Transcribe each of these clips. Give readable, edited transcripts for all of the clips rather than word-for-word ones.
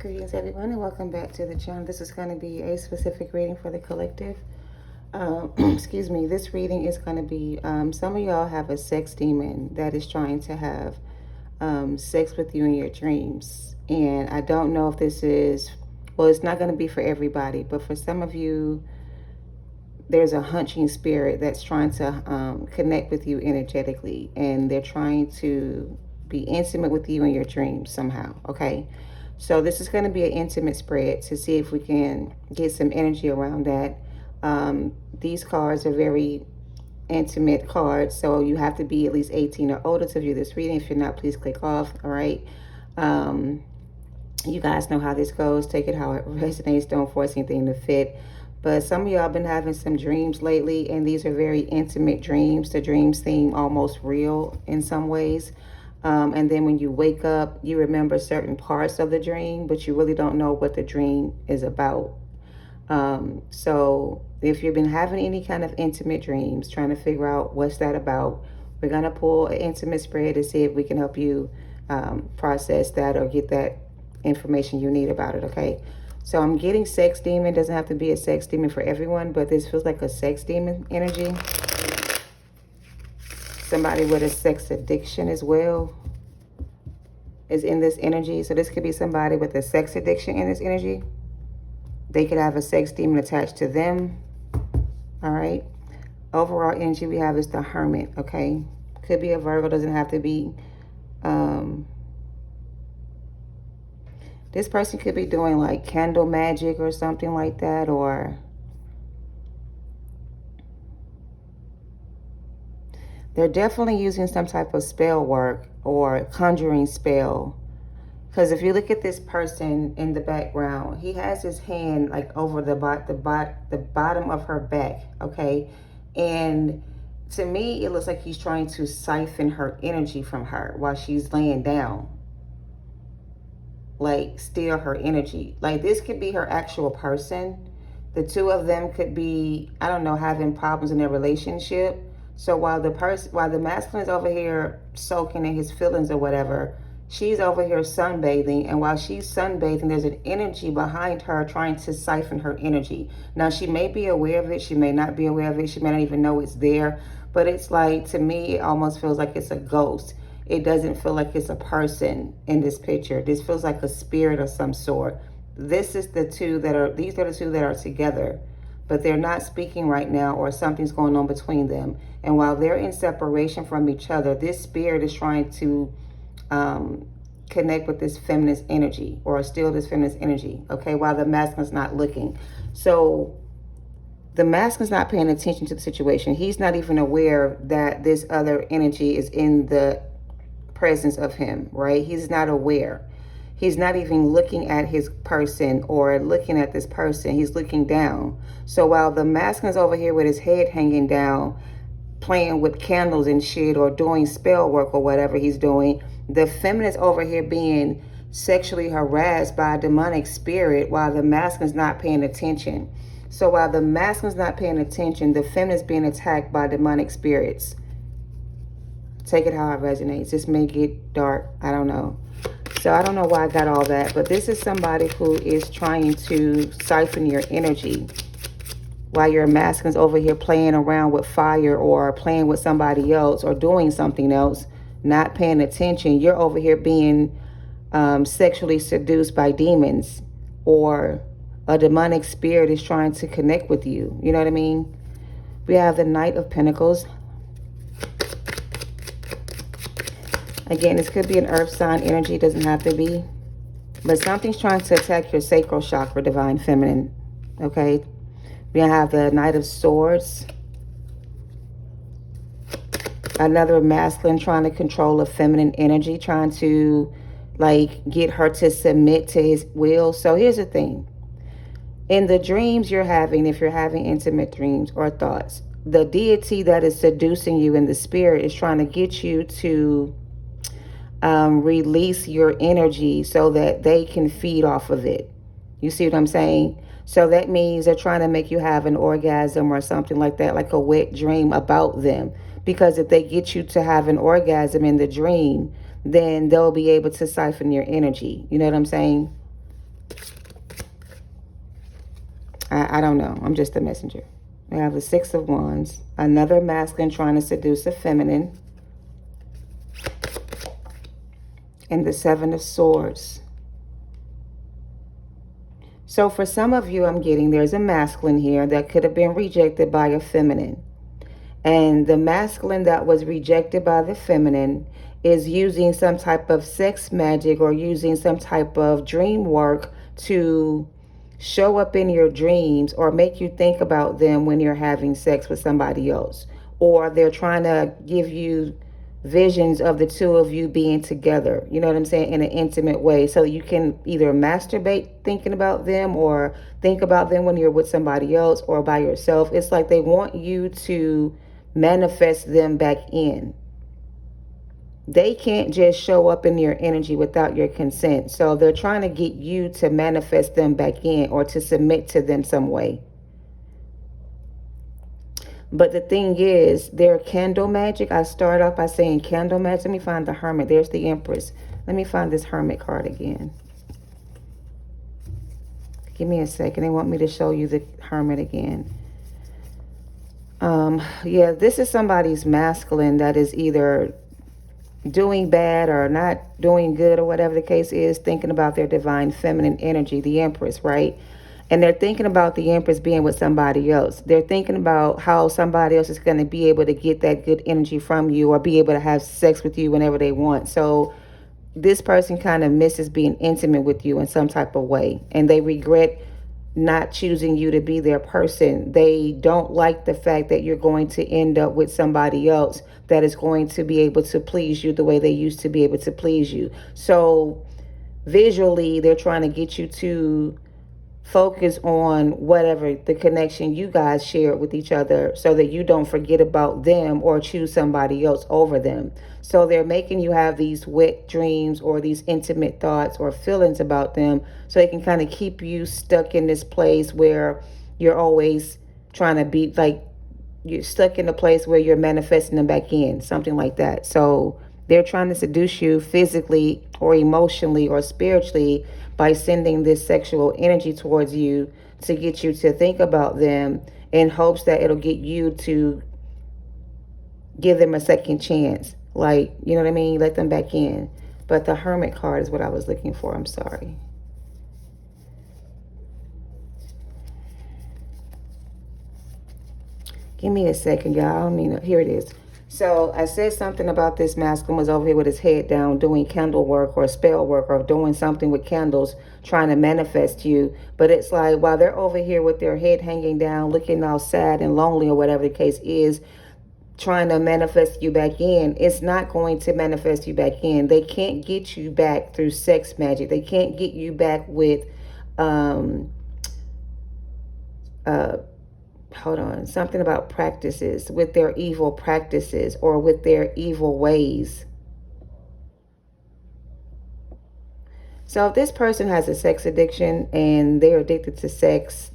Greetings, everyone, and welcome back to the channel. This is going to be a specific reading for the collective. Excuse me. This reading is going to be, some of y'all have a sex demon that is trying to have sex with you in your dreams. And I don't know if this is, well, it's not going to be for everybody, but for some of you, there's a hunching spirit that's trying to connect with you energetically, and they're trying to be intimate with you in your dreams somehow, okay? So this is going to be an intimate spread to see if we can get some energy around that. These cards are very intimate cards, so you have to be at least 18 or older to view this reading. If you're not, please click off, all right? You guys know how this goes. Take it how it resonates. Don't force anything to fit. But some of y'all been having some dreams lately, and these are very intimate dreams. The dreams seem almost real in some ways. And then when you wake up, you remember certain parts of the dream, but you really don't know what the dream is about. So if you've been having any kind of intimate dreams, trying to figure out what's that about, we're going to pull an intimate spread to see if we can help you process that or get that information you need about it, okay? So I'm getting sex demon. Doesn't have to be a sex demon for everyone, but this feels like a sex demon energy. Somebody with a sex addiction as well is in this energy. So this could be somebody with a sex addiction in this energy. They could have a sex demon attached to them. All right. Overall energy we have is the Hermit, okay? Could be a Virgo, doesn't have to be. This person could be doing like candle magic or something like that, or they're definitely using some type of spell work or conjuring spell. Because if you look at this person in the background, he has his hand like over the bottom of her back, okay? And to me, it looks like he's trying to siphon her energy from her while she's laying down. Like, steal her energy. Like, this could be her actual person. The two of them could be, I don't know, having problems in their relationship. So while the masculine is over here soaking in his feelings or whatever, she's over here sunbathing. And while she's sunbathing, there's an energy behind her trying to siphon her energy. Now, she may be aware of it. She may not be aware of it. She may not even know it's there. But it's like, to me, it almost feels like it's a ghost. It doesn't feel like it's a person in this picture. This feels like a spirit of some sort. These are the two that are together, but they're not speaking right now, or something's going on between them. And while they're in separation from each other, this spirit is trying to connect with this feminist energy, or steal this feminist energy, okay, while the masculine's not looking. So the masculine's not paying attention to the situation. He's not even aware that this other energy is in the presence of him, right? He's not aware. He's not even looking at his person or looking at this person. He's looking down. So while the masculine's over here with his head hanging down, playing with candles and shit, or doing spell work or whatever he's doing, the feminist's over here being sexually harassed by a demonic spirit while the masculine's not paying attention. So while the masculine's not paying attention, the feminist's being attacked by demonic spirits. Take it how it resonates. This may get dark. I don't know. So I don't know why I got all that. But this is somebody who is trying to siphon your energy while your masculine's over here playing around with fire, or playing with somebody else, or doing something else, not paying attention. You're over here being sexually seduced by demons, or a demonic spirit is trying to connect with you. You know what I mean? We have the Knight of Pentacles. Again, this could be an earth sign energy. It doesn't have to be. But something's trying to attack your sacral chakra, divine feminine. Okay? We have the Knight of Swords. Another masculine trying to control a feminine energy, trying to, like, get her to submit to his will. So here's the thing. In the dreams you're having, if you're having intimate dreams or thoughts, the deity that is seducing you in the spirit is trying to get you to release your energy so that they can feed off of it. You see what I'm saying? So that means they're trying to make you have an orgasm or something like that, like a wet dream about them. Because if they get you to have an orgasm in the dream, then they'll be able to siphon your energy. You know what I'm saying? I don't know. I'm just a messenger. We have the Six of Wands. Another masculine trying to seduce a feminine. And the Seven of Swords. So for some of you, I'm getting there's a masculine here that could have been rejected by a feminine. And the masculine that was rejected by the feminine is using some type of sex magic or using some type of dream work to show up in your dreams or make you think about them when you're having sex with somebody else. Or they're trying to give you visions of the two of you being together, you know what I'm saying, in an intimate way, so you can either masturbate thinking about them or think about them when you're with somebody else or by yourself. It's like they want you to manifest them back in. They can't just show up in your energy without your consent, so they're trying to get you to manifest them back in or to submit to them some way. But the thing is, their candle magic, I start off by saying candle magic. Let me find the Hermit. There's the Empress. Let me find this Hermit card again. Give me a second. They want me to show you the Hermit again. Yeah, this is somebody's masculine that is either doing bad or not doing good or whatever the case is, thinking about their divine feminine energy, the Empress, right? And they're thinking about the Empress being with somebody else. They're thinking about how somebody else is going to be able to get that good energy from you or be able to have sex with you whenever they want. So this person kind of misses being intimate with you in some type of way. And they regret not choosing you to be their person. They don't like the fact that you're going to end up with somebody else that is going to be able to please you the way they used to be able to please you. So visually, they're trying to get you to focus on whatever the connection you guys share with each other so that you don't forget about them or choose somebody else over them. So they're making you have these wet dreams or these intimate thoughts or feelings about them so they can kind of keep you stuck in this place where you're always trying to be like, you're stuck in a place where you're manifesting them back in, something like that. So they're trying to seduce you physically or emotionally or spiritually by sending this sexual energy towards you to get you to think about them in hopes that it'll get you to give them a second chance. Like, you know what I mean? Let them back in. But the Hermit card is what I was looking for. I'm sorry. Give me a second, y'all. I don't mean, here it is. So I said something about this masculine was over here with his head down doing candle work or spell work or doing something with candles trying to manifest you. But it's like while they're over here with their head hanging down, looking all sad and lonely or whatever the case is, trying to manifest you back in, it's not going to manifest you back in. They can't get you back through sex magic. They can't get you back with hold on, something about practices, with their evil practices or with their evil ways. So if this person has a sex addiction and they're addicted to sex,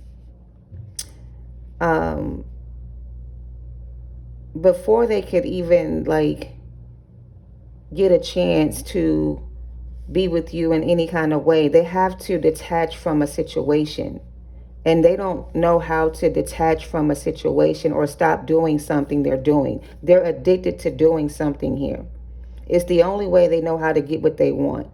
before they could even like get a chance to be with you in any kind of way, they have to detach from a situation. And they don't know how to detach from a situation or stop doing something they're doing. They're addicted to doing something here. It's the only way they know how to get what they want.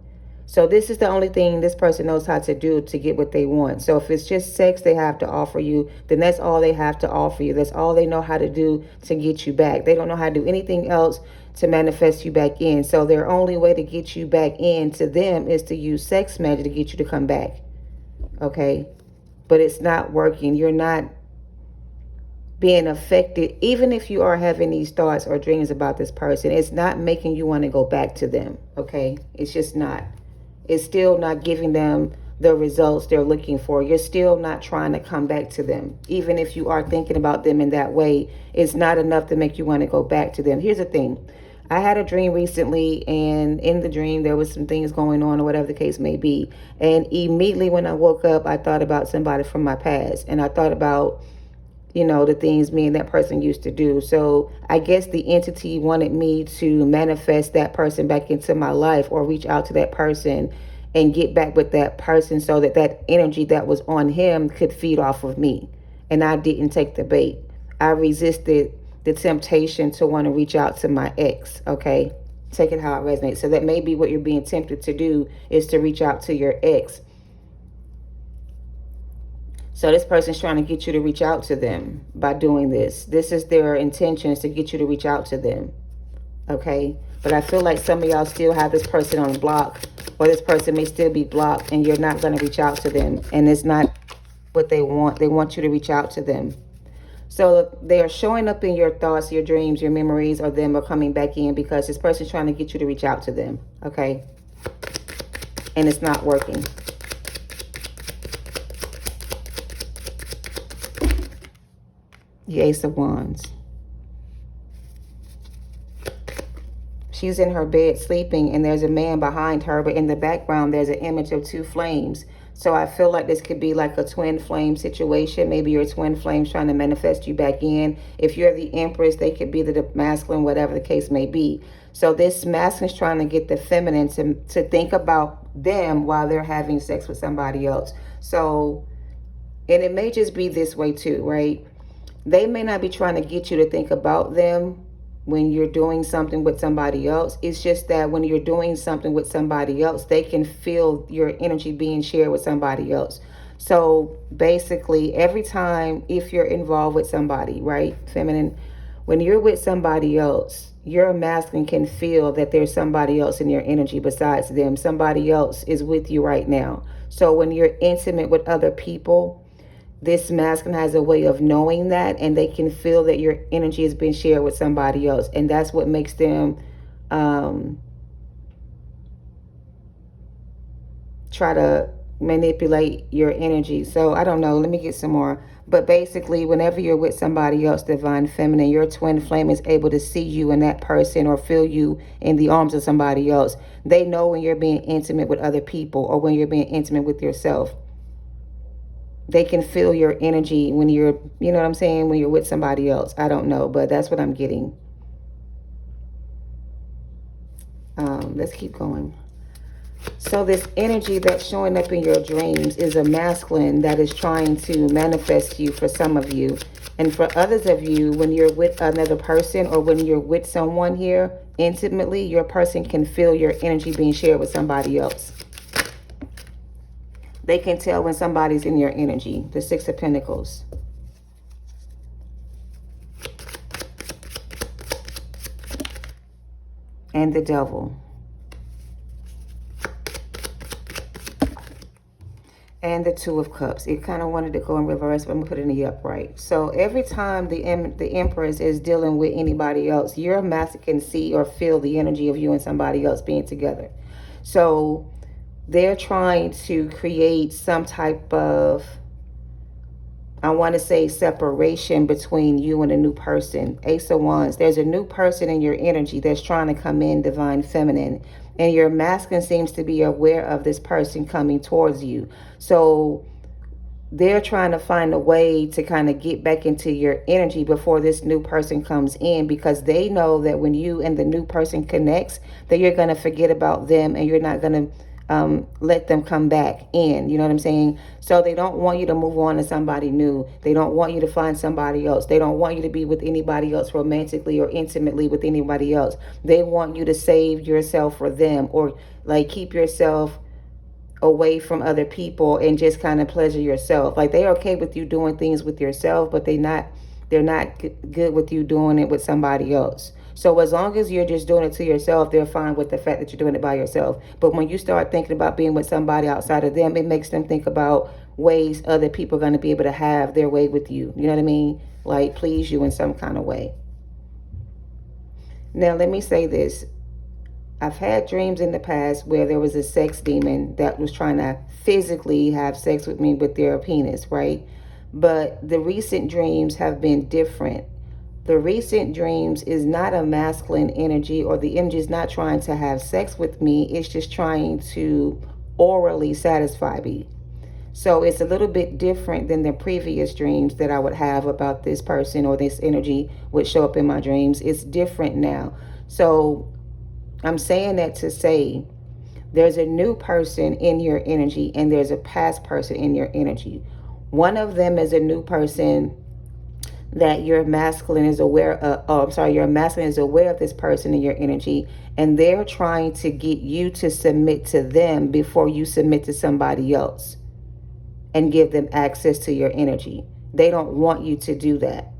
So this is the only thing this person knows how to do to get what they want. So if it's just sex they have to offer you, then that's all they have to offer you. That's all they know how to do to get you back. They don't know how to do anything else to manifest you back in. So their only way to get you back in to them is to use sex magic to get you to come back. Okay? But it's not working. You're not being affected. Even if you are having these thoughts or dreams about this person, it's not making you want to go back to them. Okay? It's just not. It's still not giving them the results they're looking for. You're still not trying to come back to them. Even if you are thinking about them in that way, it's not enough to make you want to go back to them. Here's the thing. I had a dream recently, and in the dream there was some things going on or whatever the case may be. And immediately when I woke up, I thought about somebody from my past. And I thought about, you know, the things me and that person used to do. So I guess the entity wanted me to manifest that person back into my life or reach out to that person and get back with that person so that that energy that was on him could feed off of me. And I didn't take the bait. I resisted the temptation to want to reach out to my ex, okay? Take it how it resonates. So that may be what you're being tempted to do, is to reach out to your ex. So this person's trying to get you to reach out to them by doing this. This is their intentions, to get you to reach out to them, okay? But I feel like some of y'all still have this person on block, or this person may still be blocked, and you're not going to reach out to them. And it's not what they want. They want you to reach out to them. So they are showing up in your thoughts, your dreams, your memories, or them are coming back in because this person's trying to get you to reach out to them, okay? And it's not working. The Ace of Wands. She's in her bed sleeping, and there's a man behind her, but in the background there's an image of two flames. So I feel like this could be like a twin flame situation. Maybe your twin flame's trying to manifest you back in. If you're the Empress, they could be the masculine, whatever the case may be. So this masculine's trying to get the feminine to think about them while they're having sex with somebody else. So, and it may just be this way too, right? They may not be trying to get you to think about them when you're doing something with somebody else. It's just that when you're doing something with somebody else, they can feel your energy being shared with somebody else. So basically, every time, if you're involved with somebody, right, feminine, when you're with somebody else, your masculine can feel that there's somebody else in your energy besides them. Somebody else is with you right now. So when you're intimate with other people, this masculine has a way of knowing that, and they can feel that your energy has been shared with somebody else. And that's what makes them try to manipulate your energy. So I don't know. Let me get some more. But basically, whenever you're with somebody else, divine feminine, your twin flame is able to see you in that person or feel you in the arms of somebody else. They know when you're being intimate with other people or when you're being intimate with yourself. They can feel your energy when you're, you know what I'm saying, when you're with somebody else. I don't know, but that's what I'm getting. Let's keep going. So this energy that's showing up in your dreams is a masculine that is trying to manifest you for some of you. And for others of you, when you're with another person or when you're with someone here intimately, your person can feel your energy being shared with somebody else. They can tell when somebody's in your energy. The Six of Pentacles. And the Devil. And the Two of Cups. It kind of wanted to go in reverse, but I'm going to put it in the upright. So every time the Empress is dealing with anybody else, your master can see or feel the energy of you and somebody else being together. So they're trying to create some type of, I want to say, separation between you and a new person. Ace of Wands. There's a new person in your energy that's trying to come in, divine feminine. And your masculine seems to be aware of this person coming towards you. So they're trying to find a way to kind of get back into your energy before this new person comes in, because they know that when you and the new person connects, that you're going to forget about them and you're not going to let them come back in. You know what I'm saying? So they don't want you to move on to somebody new. They don't want you to find somebody else. They don't want you to be with anybody else romantically or intimately with anybody else. They want you to save yourself for them, or like keep yourself away from other people and just kind of pleasure yourself. Like they're okay with you doing things with yourself, but they're not good with you doing it with somebody else. So as long as you're just doing it to yourself, they're fine with the fact that you're doing it by yourself. But when you start thinking about being with somebody outside of them, it makes them think about ways other people are going to be able to have their way with you. You know what I mean? Like please you in some kind of way. Now, let me say this. I've had dreams in the past where there was a sex demon that was trying to physically have sex with me with their penis, right? But the recent dreams have been different. The recent dreams is not a masculine energy, or the energy is not trying to have sex with me. It's just trying to orally satisfy me. So it's a little bit different than the previous dreams that I would have about this person, or this energy would show up in my dreams. It's different now. So I'm saying that to say There's a new person in your energy, and there's a past person in your energy. One of them is a new person that your masculine is aware of. Oh, I'm sorry, your masculine is aware of this person in your energy, and they're trying to get you to submit to them before you submit to somebody else and give them access to your energy. They don't want you to do that.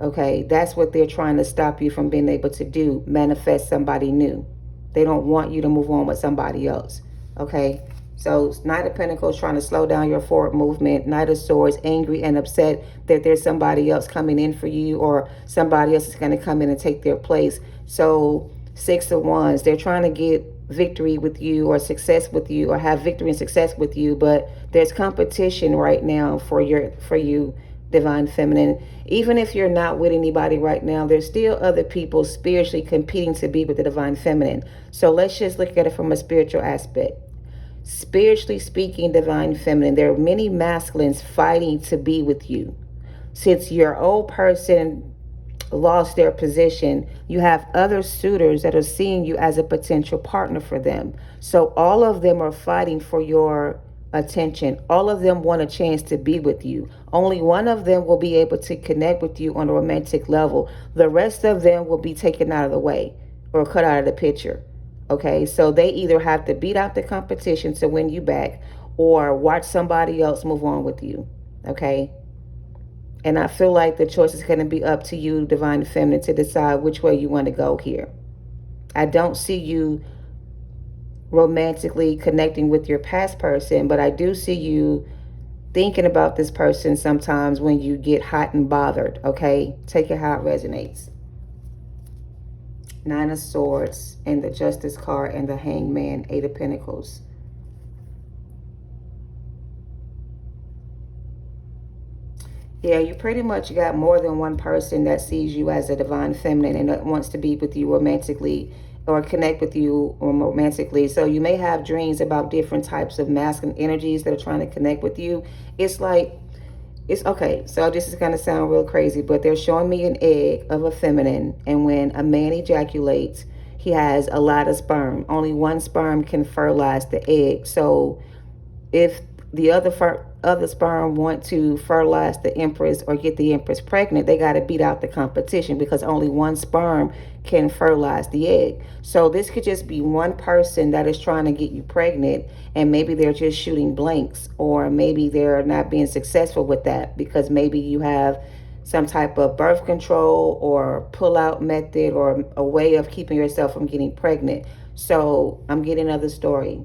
Okay, that's what they're trying to stop you from being able to do, manifest somebody new. They don't want you to move on with somebody else. Okay, so Knight of Pentacles trying to slow down your forward movement. Knight of Swords, angry and upset that there's somebody else coming in for you, or somebody else is going to come in and take their place. So Six of Wands, they're trying to get victory with you, or success with you, or have victory and success with you, but there's competition right now for you, Divine Feminine. Even if you're not with anybody right now, there's still other people spiritually competing to be with the Divine Feminine. So let's just look at it from a spiritual aspect. Spiritually speaking, Divine Feminine, there are many masculines fighting to be with you. Since your old person lost their position, you have other suitors that are seeing you as a potential partner for them. So all of them are fighting for your attention. All of them want a chance to be with you. Only one of them will be able to connect with you on a romantic level. The rest of them will be taken out of the way or cut out of the picture. Okay, so they either have to beat out the competition to win you back, or watch somebody else move on with you. Okay, and I feel like the choice is going to be up to you, Divine Feminine, to decide which way you want to go here. I don't see you romantically connecting with your past person, but I do see you thinking about this person sometimes when you get hot and bothered. Okay, take it how it resonates. Nine of Swords and the Justice card and the Hangman, Eight of Pentacles. Yeah, you pretty much got more than one person that sees you as a Divine Feminine and that wants to be with you romantically or connect with you romantically. So you may have dreams about different types of masculine energies that are trying to connect with you. It's like, it's okay. So this is going to sound real crazy, but they're showing me an egg of a feminine. And when a man ejaculates, he has a lot of sperm. Only one sperm can fertilize the egg. So if the other sperm want to fertilize the empress or get the empress pregnant, they got to beat out the competition because only one sperm can fertilize the egg. So this could just be one person that is trying to get you pregnant, and maybe they're just shooting blanks, or maybe they're not being successful with that because maybe you have some type of birth control or pull-out method or a way of keeping yourself from getting pregnant. So I'm getting another story.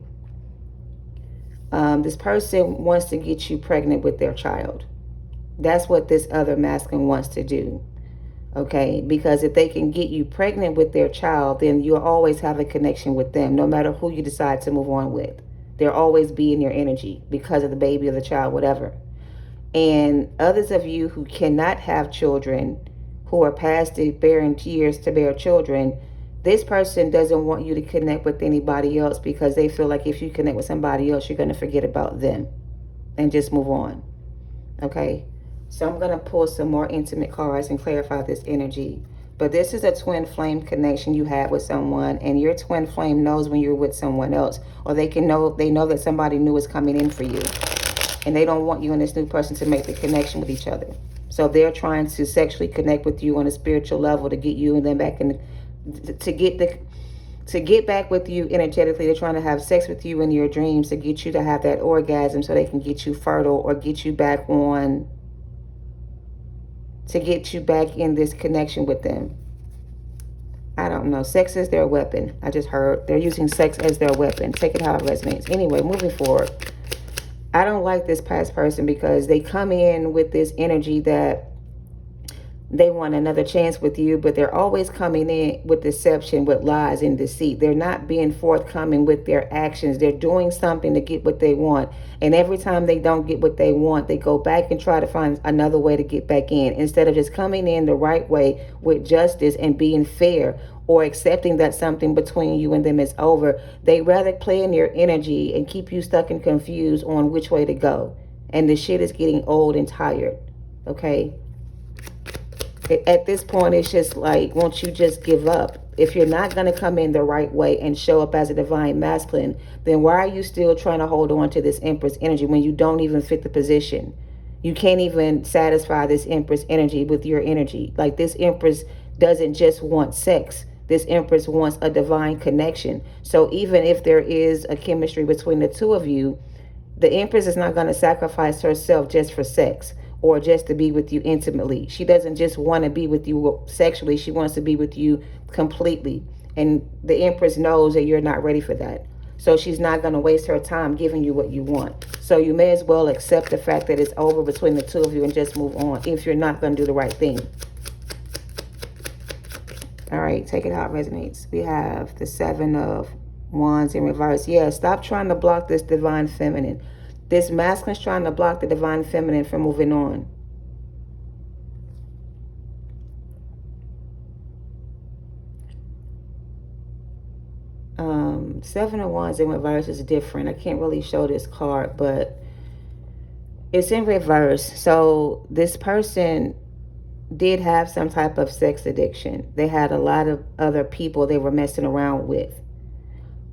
This person wants to get you pregnant with their child. That's what this other masculine wants to do. Okay, because if they can get you pregnant with their child, then you'll always have a connection with them, no matter who you decide to move on with. They'll always be in your energy because of the baby or the child, whatever. And others of you who cannot have children, who are past the bearing years to bear children, this person doesn't want you to connect with anybody else because they feel like if you connect with somebody else, you're going to forget about them and just move on. Okay, so I'm going to pull some more intimate cards and clarify this energy. But this is a twin flame connection you have with someone, and your twin flame knows when you're with someone else, or they know that somebody new is coming in for you, and they don't want you and this new person to make the connection with each other. So they're trying to sexually connect with you on a spiritual level to get you and them back in, to get back with you energetically. They're trying to have sex with you in your dreams to get you to have that orgasm so they can get you fertile or get you back on, to get you back in this connection with them. I don't know. Sex is their weapon. I just heard they're using sex as their weapon. Take it how it resonates. Anyway, moving forward. I don't like this past person because they come in with this energy that they want another chance with you, but they're always coming in with deception, with lies and deceit. They're not being forthcoming with their actions. They're doing something to get what they want. And every time they don't get what they want, they go back and try to find another way to get back in, instead of just coming in the right way with justice and being fair, or accepting that something between you and them is over. They rather play in your energy and keep you stuck and confused on which way to go. And the shit is getting old and tired. Okay? At this point, it's just like, won't you just give up? if you're not going to come in the right way and show up as a divine masculine, then why are you still trying to hold on to this Empress energy when you don't even fit the position? You can't even satisfy this Empress energy with your energy. Like, this Empress doesn't just want sex. This Empress wants a divine connection. So even if there is a chemistry between the two of you, the Empress is not going to sacrifice herself just for sex or just to be with you intimately. She doesn't just want to be with you sexually. She wants to be with you completely. And the Empress knows that you're not ready for that. So she's not going to waste her time giving you what you want. So you may as well accept the fact that it's over between the two of you and just move on if you're not going to do the right thing. All right, take it how it resonates. We have the 7 of Wands in reverse. Yeah, stop trying to block this divine feminine. This masculine's trying to block the divine feminine from moving on. Seven of Wands in reverse is different. I can't really show this card, but it's in reverse. So this person did have some type of sex addiction. They had a lot of other people they were messing around with.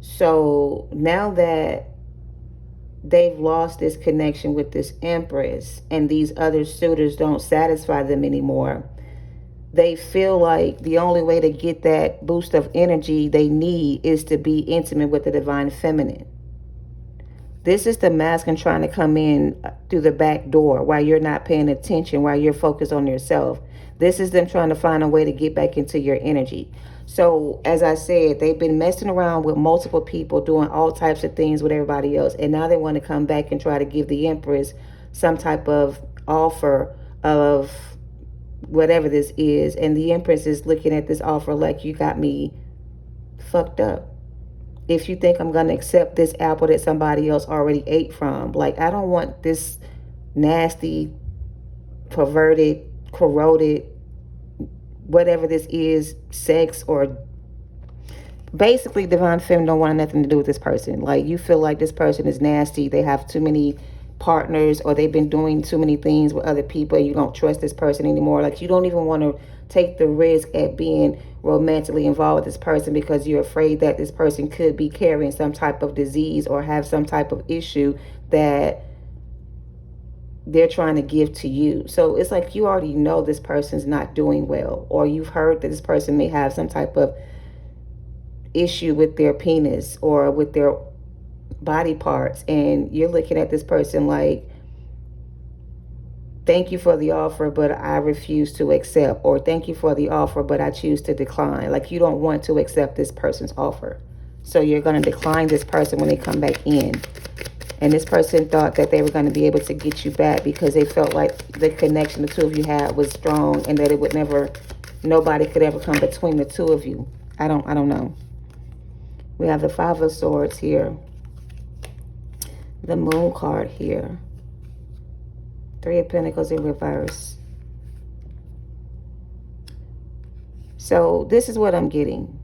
So now that they've lost this connection with this Empress and these other suitors don't satisfy them anymore, they feel like the only way to get that boost of energy they need is to be intimate with the divine feminine. This is the masculine trying to come in through the back door while you're not paying attention, while you're focused on yourself. This is them trying to find a way to get back into your energy. So, as I said, they've been messing around with multiple people, doing all types of things with everybody else. And now they want to come back and try to give the Empress some type of offer of whatever this is. And the Empress is looking at this offer like, you got me fucked up. If you think I'm going to accept this apple that somebody else already ate from. Like, I don't want this nasty, perverted, corroded, whatever this is, sex, or basically divine feminine don't want nothing to do with this person. Like, you feel like this person is nasty, they have too many partners, or they've been doing too many things with other people and you don't trust this person anymore. Like, you don't even want to take the risk at being romantically involved with this person because you're afraid that this person could be carrying some type of disease or have some type of issue that they're trying to give to you. So it's like you already know this person's not doing well, or you've heard that this person may have some type of issue with their penis or with their body parts, and you're looking at this person like, thank you for the offer, but I refuse to accept, or thank you for the offer, but I choose to decline. Like, you don't want to accept this person's offer. So you're going to decline this person when they come back in. And this person thought that they were going to be able to get you back because they felt like the connection the two of you had was strong and that it would never, nobody could ever come between the two of you. I don't know. We have the 5 of Swords here. The Moon card here. 3 of Pentacles in reverse. So this is what I'm getting.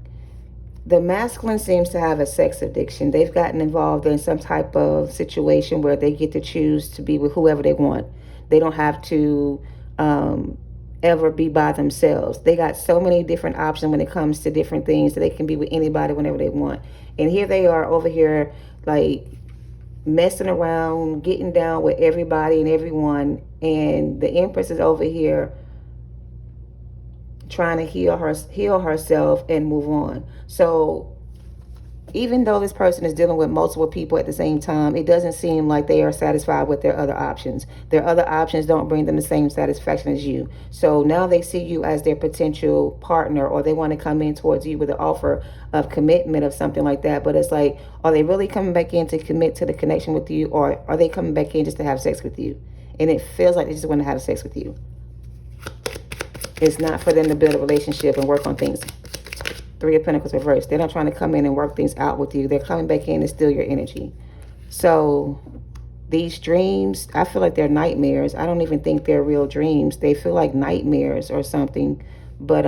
The masculine seems to have a sex addiction. They've gotten involved in some type of situation where they get to choose to be with whoever they want. They don't have to ever be by themselves. They got so many different options when it comes to different things that they can be with anybody whenever they want. And here they are over here, like, messing around, getting down with everybody and everyone. And the Empress is over here trying to heal herself and move on. So even though this person is dealing with multiple people at the same time, it doesn't seem like they are satisfied with their other options. Their other options don't bring them the same satisfaction as you. So now they see you as their potential partner, or they want to come in towards you with an offer of commitment of something like that. But it's like, are they really coming back in to commit to the connection with you, or are they coming back in just to have sex with you? And it feels like they just want to have sex with you. It's not for them to build a relationship and work on things. 3 of Pentacles reversed. They're not trying to come in and work things out with you. They're coming back in to steal your energy. So these dreams, I feel like they're nightmares. I don't even think they're real dreams. They feel like nightmares or something. But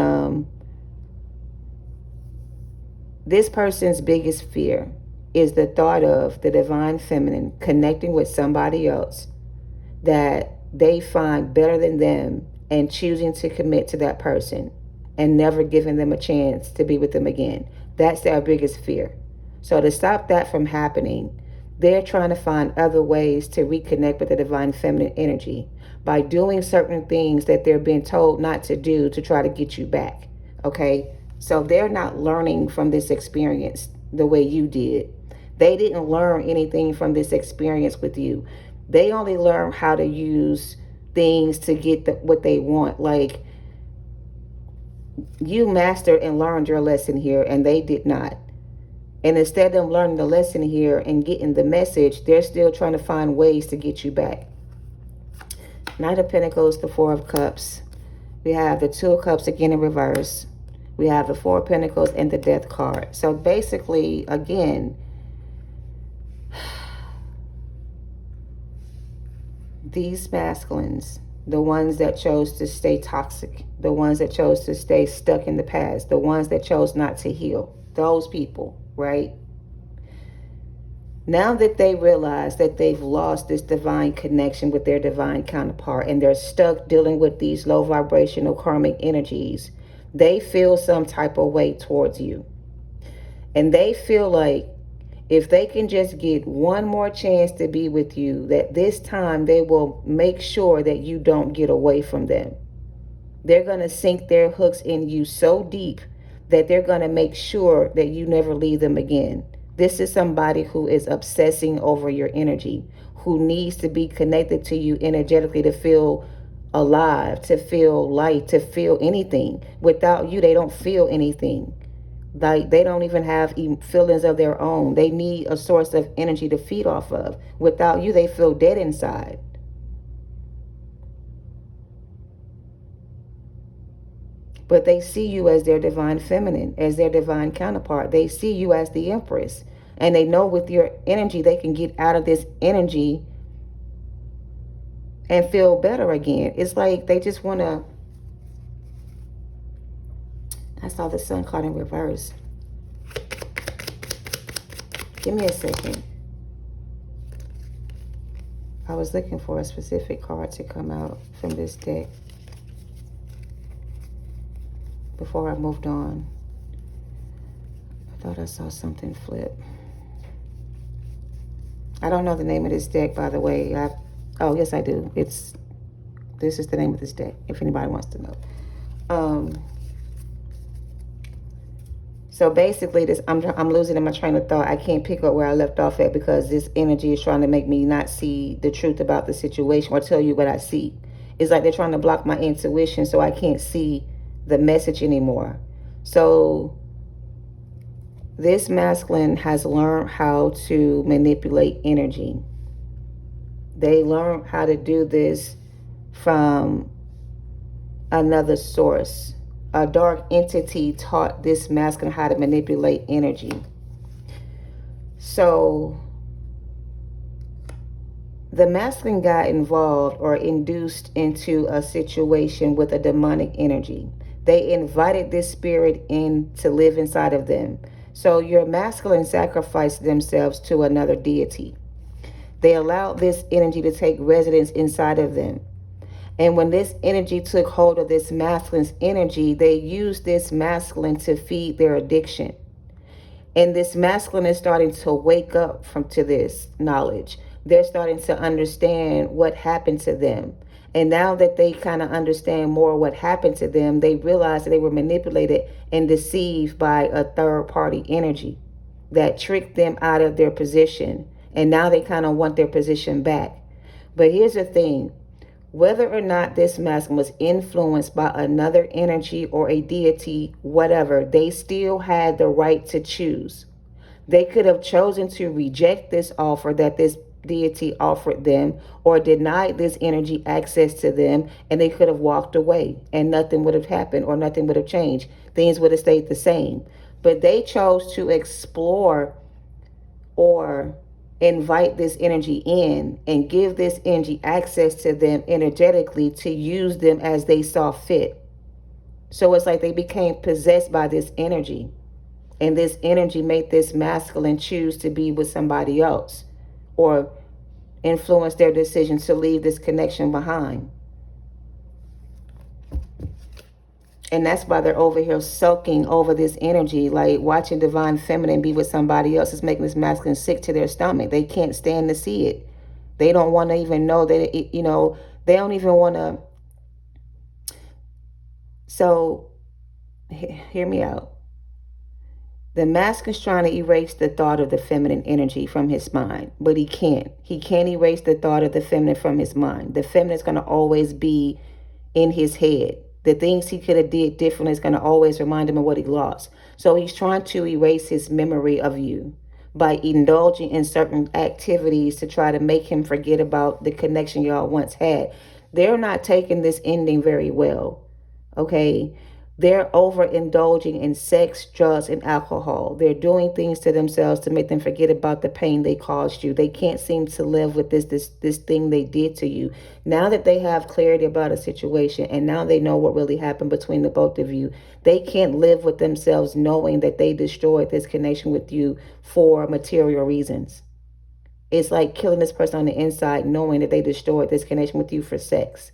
this person's biggest fear is the thought of the divine feminine connecting with somebody else that they find better than them and choosing to commit to that person. and never giving them a chance to be with them again. That's their biggest fear. So to stop that from happening, they're trying to find other ways to reconnect with the divine feminine energy by doing certain things that they're being told not to do to try to get you back. Okay? So they're not learning from this experience the way you did. They didn't learn anything from this experience with you. They only learn how to use things to get what they want. Like, you mastered and learned your lesson here, and they did not. And instead of them learning the lesson here and getting the message, they're still trying to find ways to get you back. Knight of Pentacles, the Four of Cups. We have the Two of Cups again in reverse. We have the Four of Pentacles and the Death card. So basically, again, these masculines, the ones that chose to stay toxic, the ones that chose to stay stuck in the past, the ones that chose not to heal, those people, right? Now that they realize that they've lost this divine connection with their divine counterpart and they're stuck dealing with these low vibrational karmic energies, they feel some type of way towards you. And they feel like if they can just get one more chance to be with you, that this time they will make sure that you don't get away from them. They're going to sink their hooks in you so deep that they're going to make sure that you never leave them again. This is somebody who is obsessing over your energy, who needs to be connected to you energetically to feel alive, to feel light, to feel anything. Without you, they don't feel anything. Like, they don't even have feelings of their own. They need a source of energy to feed off of. Without you, they feel dead inside. But they see you as their divine feminine, as their divine counterpart. They see you as the Empress. And they know with your energy, they can get out of this energy and feel better again. It's like they just want to... I saw the Sun card in reverse. Give me a second. I was looking for a specific card to come out from this deck before I moved on. I thought I saw something flip. I don't know the name of this deck, by the way. Oh, yes, I do. This is the name of this deck, if anybody wants to know. So basically, I'm losing in my train of thought. I can't pick up where I left off at because this energy is trying to make me not see the truth about the situation or tell you what I see. It's like they're trying to block my intuition so I can't see the message anymore. So this masculine has learned how to manipulate energy. They learned how to do this from another source. A dark entity taught this masculine how to manipulate energy. So the masculine got involved or induced into a situation with a demonic energy. They invited this spirit in to live inside of them. So your masculine sacrificed themselves to another deity. They allowed this energy to take residence inside of them. And when this energy took hold of this masculine's energy, they used this masculine to feed their addiction. And this masculine is starting to wake up to this knowledge. They're starting to understand what happened to them. And now that they kind of understand more what happened to them, they realize that they were manipulated and deceived by a third-party energy that tricked them out of their position. And now they kind of want their position back. But here's the thing. Whether or not this masculine was influenced by another energy or a deity, whatever, they still had the right to choose. They could have chosen to reject this offer that this deity offered them or denied this energy access to them, and they could have walked away and nothing would have happened or nothing would have changed. Things would have stayed the same. But they chose to explore or invite this energy in and give this energy access to them energetically to use them as they saw fit. So it's like they became possessed by this energy. And this energy made this masculine choose to be with somebody else or influence their decision to leave this connection behind. And that's why they're over here soaking over this energy, like watching divine feminine be with somebody else is making this masculine sick to their stomach. They can't stand to see it. They don't want to even know that, they don't even want to. So, hear me out. The masculine is trying to erase the thought of the feminine energy from his mind, but he can't. He can't erase the thought of the feminine from his mind. The feminine is going to always be in his head. The things he could have did differently is going to always remind him of what he lost. So he's trying to erase his memory of you by indulging in certain activities to try to make him forget about the connection y'all once had. They're not taking this ending very well. Okay, they're overindulging in sex, drugs, and alcohol. They're doing things to themselves to make them forget about the pain they caused you. They can't seem to live with this thing they did to you. Now that they have clarity about a situation and now they know what really happened between the both of you, they can't live with themselves knowing that they destroyed this connection with you for material reasons. It's like killing this person on the inside knowing that they destroyed this connection with you for sex,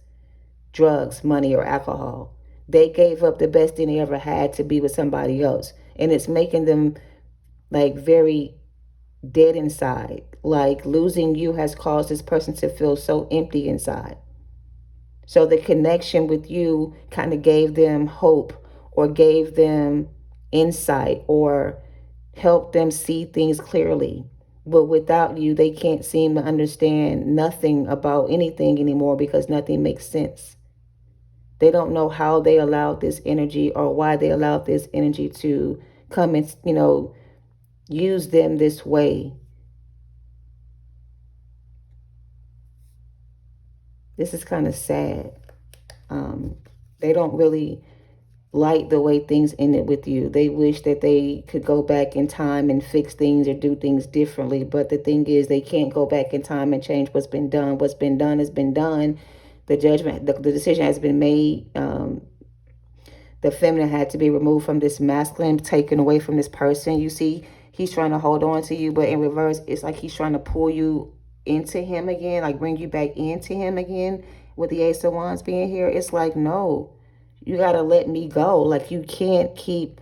drugs, money, or alcohol. They gave up the best thing they ever had to be with somebody else. And it's making them like very dead inside. Like losing you has caused this person to feel so empty inside. So the connection with you kind of gave them hope or gave them insight or helped them see things clearly. But without you, they can't seem to understand nothing about anything anymore because nothing makes sense. They don't know how they allowed this energy or why they allowed this energy to come and, use them this way. This is kind of sad. They don't really like the way things ended with you. They wish that they could go back in time and fix things or do things differently. But the thing is, they can't go back in time and change what's been done. What's been done has been done. The judgment, the decision has been made. The feminine had to be removed from this masculine, taken away from this person. You see, he's trying to hold on to you, but in reverse, it's like he's trying to pull you into him again, like bring you back into him again with the Ace of Wands being here. It's like, no, you got to let me go. Like you can't keep,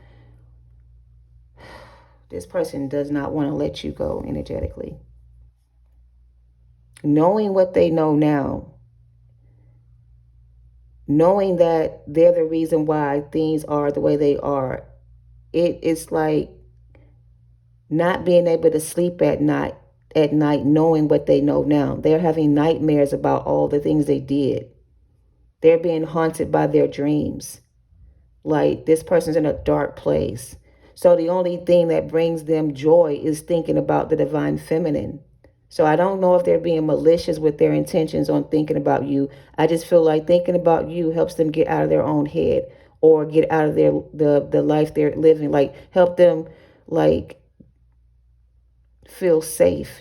this person does not want to let you go energetically. Knowing what they know now, knowing that they're the reason why things are the way they are, it's like not being able to sleep at night knowing what they know now. They're having nightmares about all the things they did. They're being haunted by their dreams. Like this person's in a dark place. So the only thing that brings them joy is thinking about the divine feminine. So I don't know if they're being malicious with their intentions on thinking about you. I just feel like thinking about you helps them get out of their own head or get out of the life they're living. Like help them like feel safe,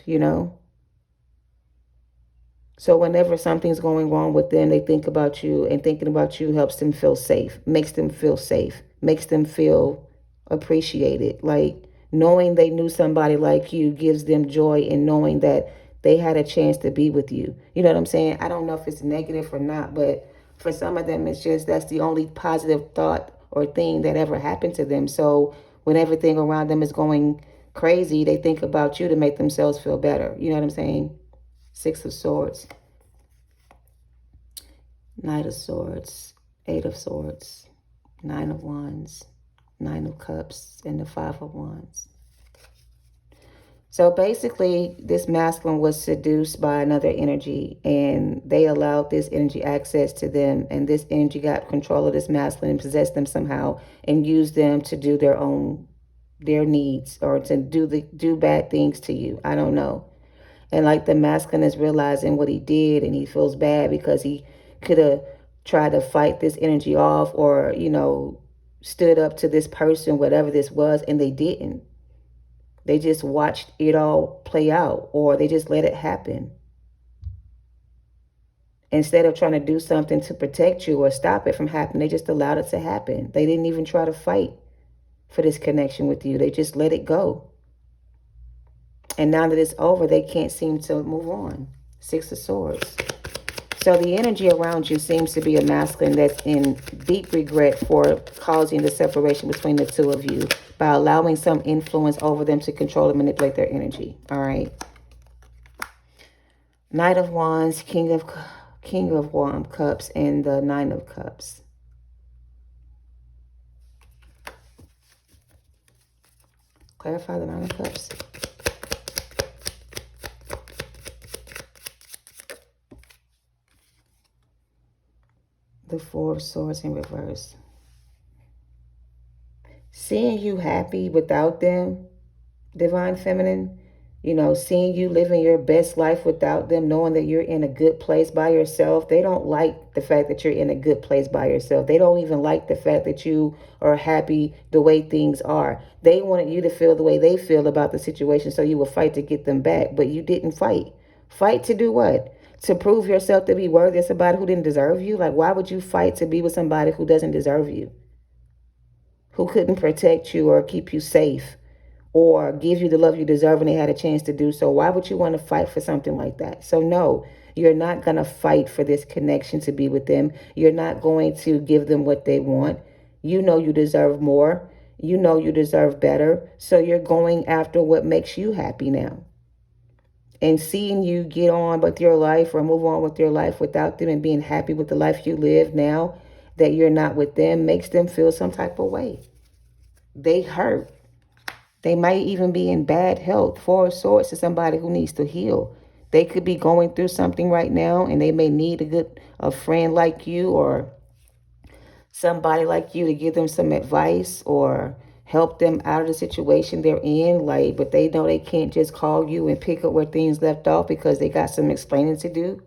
So whenever something's going wrong with them, they think about you, and thinking about you helps them feel safe, makes them feel safe, makes them feel appreciated. Like knowing they knew somebody like you gives them joy in knowing that they had a chance to be with you. You know what I'm saying? I don't know if it's negative or not, but for some of them, it's just that's the only positive thought or thing that ever happened to them. So when everything around them is going crazy, they think about you to make themselves feel better. You know what I'm saying? Six of Swords, Knight of Swords, Eight of Swords, Nine of Wands, Nine of Cups, and the Five of Wands. So basically, this masculine was seduced by another energy, and they allowed this energy access to them, and this energy got control of this masculine and possessed them somehow and used them to do their needs or to do bad things to you. I don't know. And like the masculine is realizing what he did, and he feels bad because he could have tried to fight this energy off or, stood up to this person, whatever this was, and they didn't. They just watched it all play out, or they just let it happen. Instead of trying to do something to protect you or stop it from happening, they just allowed it to happen. They didn't even try to fight for this connection with you. They just let it go. And now that it's over, they can't seem to move on. Six of Swords. So the energy around you seems to be a masculine that's in deep regret for causing the separation between the two of you by allowing some influence over them to control and manipulate their energy. All right. Knight of Wands, King of Cups, and the Nine of Cups. Clarify the Nine of Cups. The Four of Swords in reverse. Seeing you happy without them, Divine Feminine, you know, seeing you living your best life without them, knowing that you're in a good place by yourself. They don't like the fact that you're in a good place by yourself. They don't even like the fact that you are happy the way things are. They wanted you to feel the way they feel about the situation, so you would fight to get them back, but you didn't fight. Fight to do what? To prove yourself to be worthy of somebody who didn't deserve you? Like, why would you fight to be with somebody who doesn't deserve you? Who couldn't protect you or keep you safe or give you the love you deserve when they had a chance to do so? Why would you want to fight for something like that? So no, you're not going to fight for this connection to be with them. You're not going to give them what they want. You know you deserve more. You know you deserve better. So you're going after what makes you happy now. And seeing you get on with your life or move on with your life without them and being happy with the life you live now that you're not with them makes them feel some type of way. They hurt. They might even be in bad health. Four of Swords is somebody who needs to heal. They could be going through something right now, and they may need a friend like you or somebody like you to give them some advice or help them out of the situation they're in. Like, but they know they can't just call you and pick up where things left off because they got some explaining to do.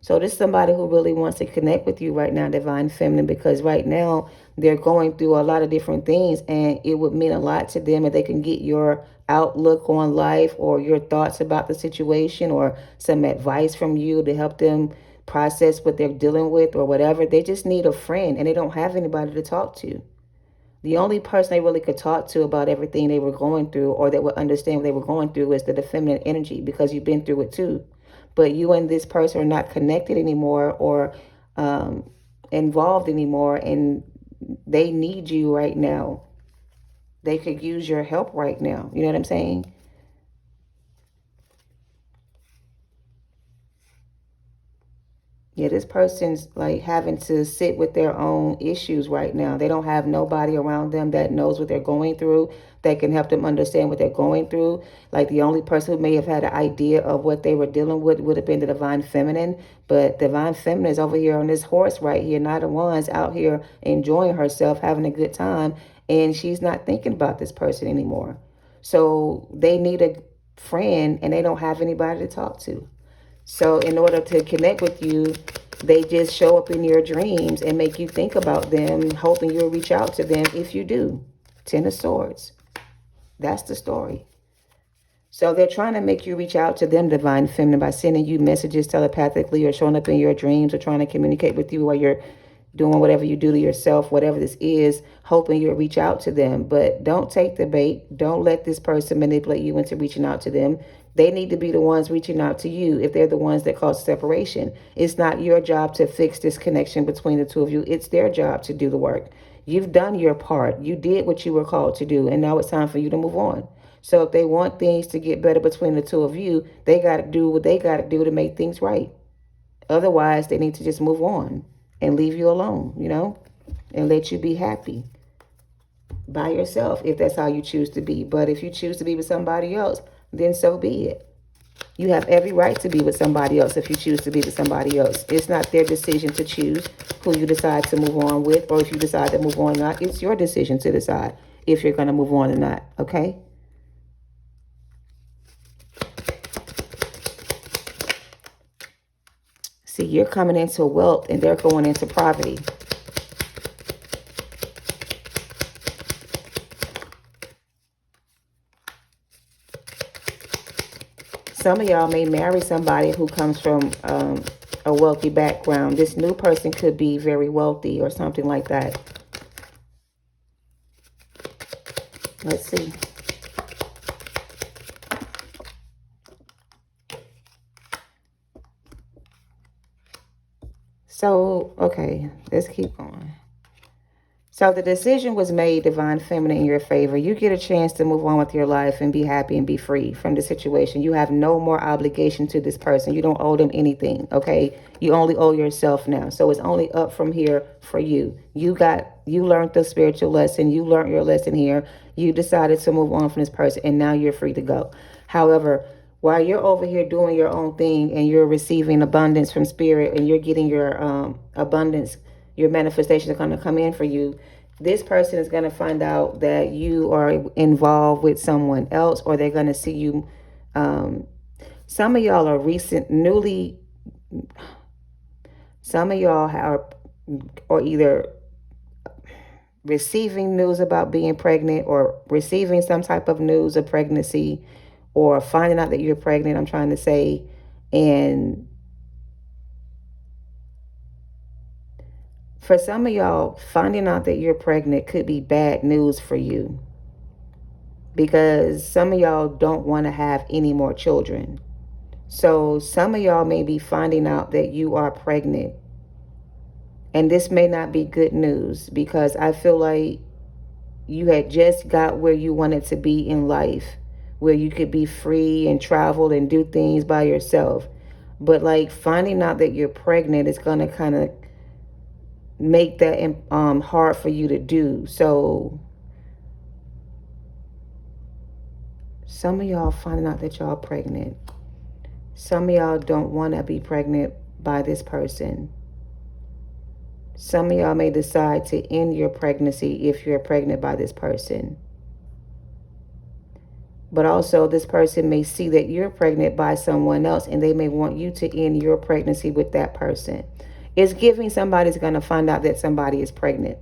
So this is somebody who really wants to connect with you right now, Divine Feminine, because right now they're going through a lot of different things, and it would mean a lot to them if they can get your outlook on life or your thoughts about the situation or some advice from you to help them process what they're dealing with or whatever. They just need a friend, and they don't have anybody to talk to. The only person they really could talk to about everything they were going through or that would understand what they were going through is the feminine energy, because you've been through it too. But you and this person are not connected anymore or involved anymore, and they need you right now. They could use your help right now. You know what I'm saying? Yeah, this person's like having to sit with their own issues right now. They don't have nobody around them that knows what they're going through, that can help them understand what they're going through. Like, the only person who may have had an idea of what they were dealing with would have been the Divine Feminine. But Divine Feminine is over here on this horse right here, Knight of Wands, out here enjoying herself, having a good time. And she's not thinking about this person anymore. So they need a friend, and they don't have anybody to talk to. So in order to connect with you, they just show up in your dreams and make you think about them, hoping you'll reach out to them if you do. Ten of Swords. That's the story. So they're trying to make you reach out to them, Divine Feminine, by sending you messages telepathically or showing up in your dreams or trying to communicate with you while you're doing whatever you do to yourself, whatever this is, hoping you'll reach out to them. But don't take the bait. Don't let this person manipulate you into reaching out to them. They need to be the ones reaching out to you if they're the ones that cause separation. It's not your job to fix this connection between the two of you. It's their job to do the work. You've done your part. You did what you were called to do, and now it's time for you to move on. So if they want things to get better between the two of you, they got to do what they got to do to make things right. Otherwise, they need to just move on and leave you alone, you know, and let you be happy by yourself if that's how you choose to be. But if you choose to be with somebody else, then so be it. You have every right to be with somebody else if you choose to be with somebody else. It's not their decision to choose who you decide to move on with, or if you decide to move on or not. It's your decision to decide if you're going to move on or not, okay? See, you're coming into wealth and they're going into poverty. Some of y'all may marry somebody who comes from a wealthy background. This new person could be very wealthy or something like that. Let's see. So, okay, let's keep going. So the decision was made, divine feminine, in your favor. You get a chance to move on with your life and be happy and be free from the situation. You have no more obligation to this person. You don't owe them anything, okay? You only owe yourself now. So it's only up from here for you. You learned the spiritual lesson. You learned your lesson here. You decided to move on from this person, and now you're free to go. However, while you're over here doing your own thing and you're receiving abundance from spirit and you're getting your abundance, your manifestation is going to come in for you, this person is going to find out that you are involved with someone else, or they're going to see you. Some of y'all are some of y'all are either receiving news about being pregnant or receiving some type of news of pregnancy or finding out that you're pregnant, I'm trying to say. And for some of y'all, finding out that you're pregnant could be bad news for you, because some of y'all don't want to have any more children. So some of y'all may be finding out that you are pregnant. And this may not be good news, because I feel like you had just got where you wanted to be in life, where you could be free and travel and do things by yourself. But like finding out that you're pregnant is going to kind of make that hard for you to do. So some of y'all finding out that y'all pregnant. Some of y'all don't want to be pregnant by this person. Some of y'all may decide to end your pregnancy if you're pregnant by this person. But also this person may see that you're pregnant by someone else, and they may want you to end your pregnancy with that person. It's giving somebody's going to find out that somebody is pregnant.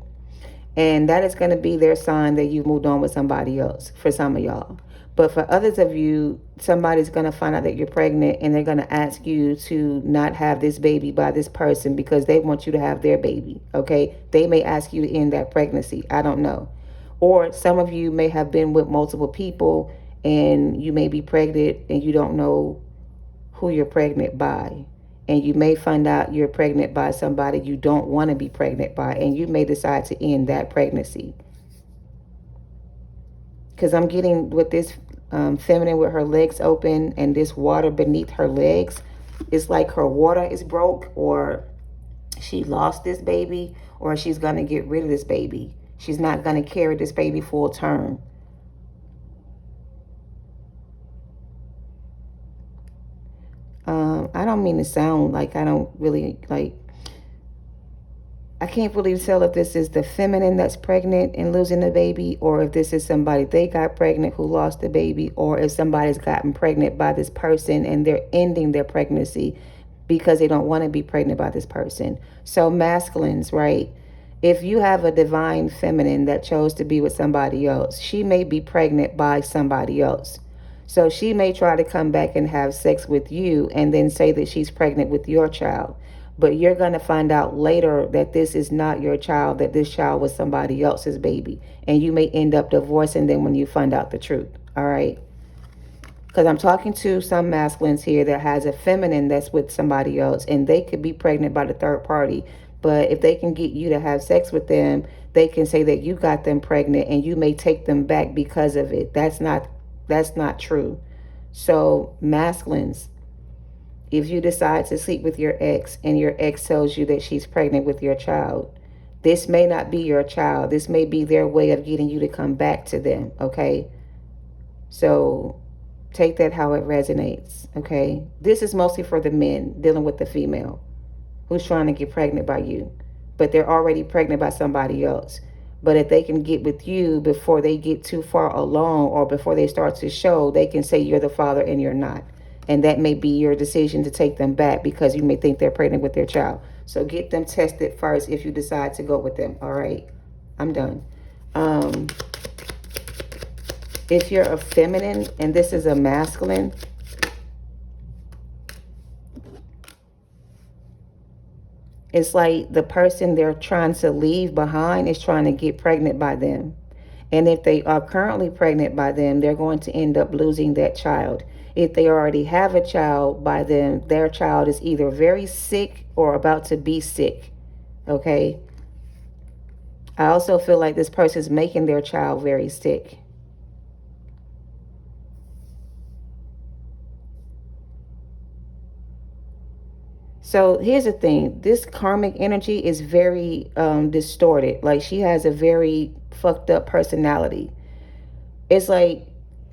And that is going to be their sign that you moved on with somebody else, for some of y'all. But for others of you, somebody's going to find out that you're pregnant, and they're going to ask you to not have this baby by this person because they want you to have their baby, okay? They may ask you to end that pregnancy. I don't know. Or some of you may have been with multiple people, and you may be pregnant and you don't know who you're pregnant by. And you may find out you're pregnant by somebody you don't want to be pregnant by, and you may decide to end that pregnancy. Because I'm getting with this feminine with her legs open and this water beneath her legs. It's like her water is broke, or she lost this baby, or she's going to get rid of this baby. She's not going to carry this baby full term. I don't mean to sound like I don't really like. I can't really tell if this is the feminine that's pregnant and losing the baby, or if this is somebody they got pregnant who lost the baby, or if somebody's gotten pregnant by this person and they're ending their pregnancy because they don't want to be pregnant by this person. So masculines, right? If you have a divine feminine that chose to be with somebody else, she may be pregnant by somebody else. So she may try to come back and have sex with you and then say that she's pregnant with your child. But you're going to find out later that this is not your child, that this child was somebody else's baby. And you may end up divorcing them when you find out the truth. All right? Because I'm talking to some masculines here that has a feminine that's with somebody else, and they could be pregnant by the third party. But if they can get you to have sex with them, they can say that you got them pregnant, and you may take them back because of it. That's not true. So masculines, if you decide to sleep with your ex and your ex tells you that she's pregnant with your child, this may not be your child. This may be their way of getting you to come back to them, okay? So take that how it resonates, okay? This is mostly for the men dealing with the female who's trying to get pregnant by you, but they're already pregnant by somebody else. But if they can get with you before they get too far along, or before they start to show, they can say you're the father and you're not. And that may be your decision to take them back, because you may think they're pregnant with their child. So get them tested first if you decide to go with them. All right, I'm done. If you're a feminine and this is a masculine, it's like the person they're trying to leave behind is trying to get pregnant by them. And if they are currently pregnant by them, they're going to end up losing that child. If they already have a child by them, their child is either very sick or about to be sick. Okay? I also feel like this person is making their child very sick. So here's the thing. This karmic energy is very distorted. Like, she has a very fucked up personality. It's like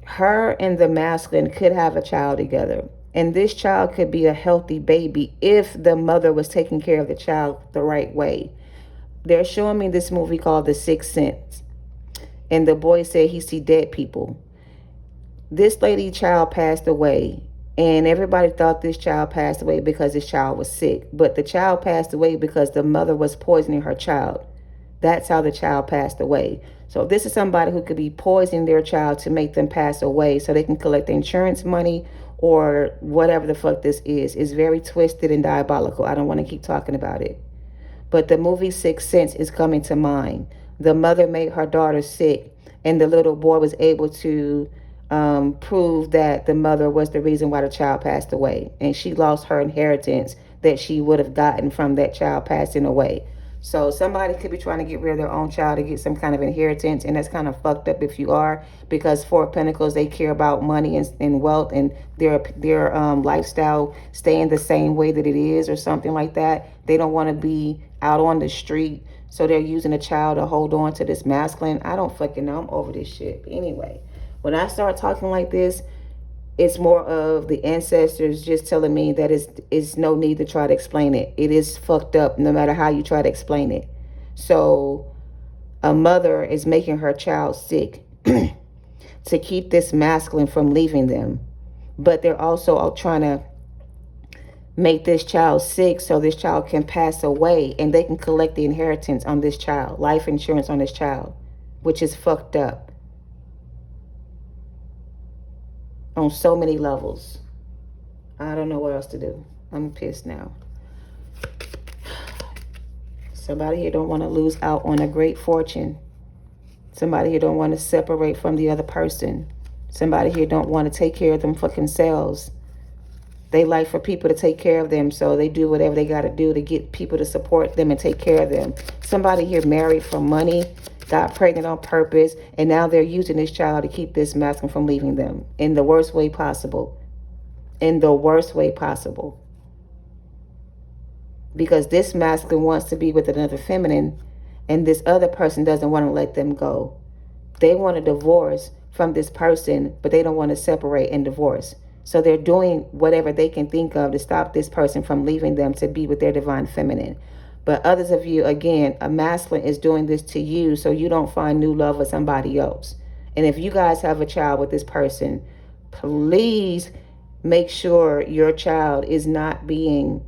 her and the masculine could have a child together. And this child could be a healthy baby if the mother was taking care of the child the right way. They're showing me this movie called The Sixth Sense. And the boy said he see dead people. This lady child passed away, and everybody thought this child passed away because this child was sick. But the child passed away because the mother was poisoning her child. That's how the child passed away. So this is somebody who could be poisoning their child to make them pass away so they can collect the insurance money or whatever the fuck this is. It's very twisted and diabolical. I don't want to keep talking about it. But the movie Sixth Sense is coming to mind. The mother made her daughter sick, and the little boy was able to prove that the mother was the reason why the child passed away. And she lost her inheritance that she would have gotten from that child passing away. So somebody could be trying to get rid of their own child to get some kind of inheritance, and that's kind of fucked up if you are, because Four of Pentacles, they care about money and wealth and their lifestyle staying the same way that it is or something like that. They don't want to be out on the street, so they're using a child to hold on to this masculine. I don't fucking know. I'm over this shit. But anyway, when I start talking like this, it's more of the ancestors just telling me that it's no need to try to explain it. It is fucked up no matter how you try to explain it. So a mother is making her child sick to keep this masculine from leaving them. But they're also trying to make this child sick so this child can pass away and they can collect the inheritance on this child, life insurance on this child, which is fucked up on so many levels. I don't know what else to do. I'm pissed now. Somebody here don't want to lose out on a great fortune. Somebody here don't want to separate from the other person. Somebody here don't want to take care of them fucking selves. They like for people to take care of them, so they do whatever they got to do to get people to support them and take care of them. Somebody here married for money, got pregnant on purpose, and now they're using this child to keep this masculine from leaving them in the worst way possible. In the worst way possible. Because this masculine wants to be with another feminine, and this other person doesn't want to let them go. They want a divorce from this person, but they don't want to separate and divorce. So they're doing whatever they can think of to stop this person from leaving them to be with their divine feminine. But others of you, again, a masculine is doing this to you so you don't find new love with somebody else. And if you guys have a child with this person, please make sure your child is not being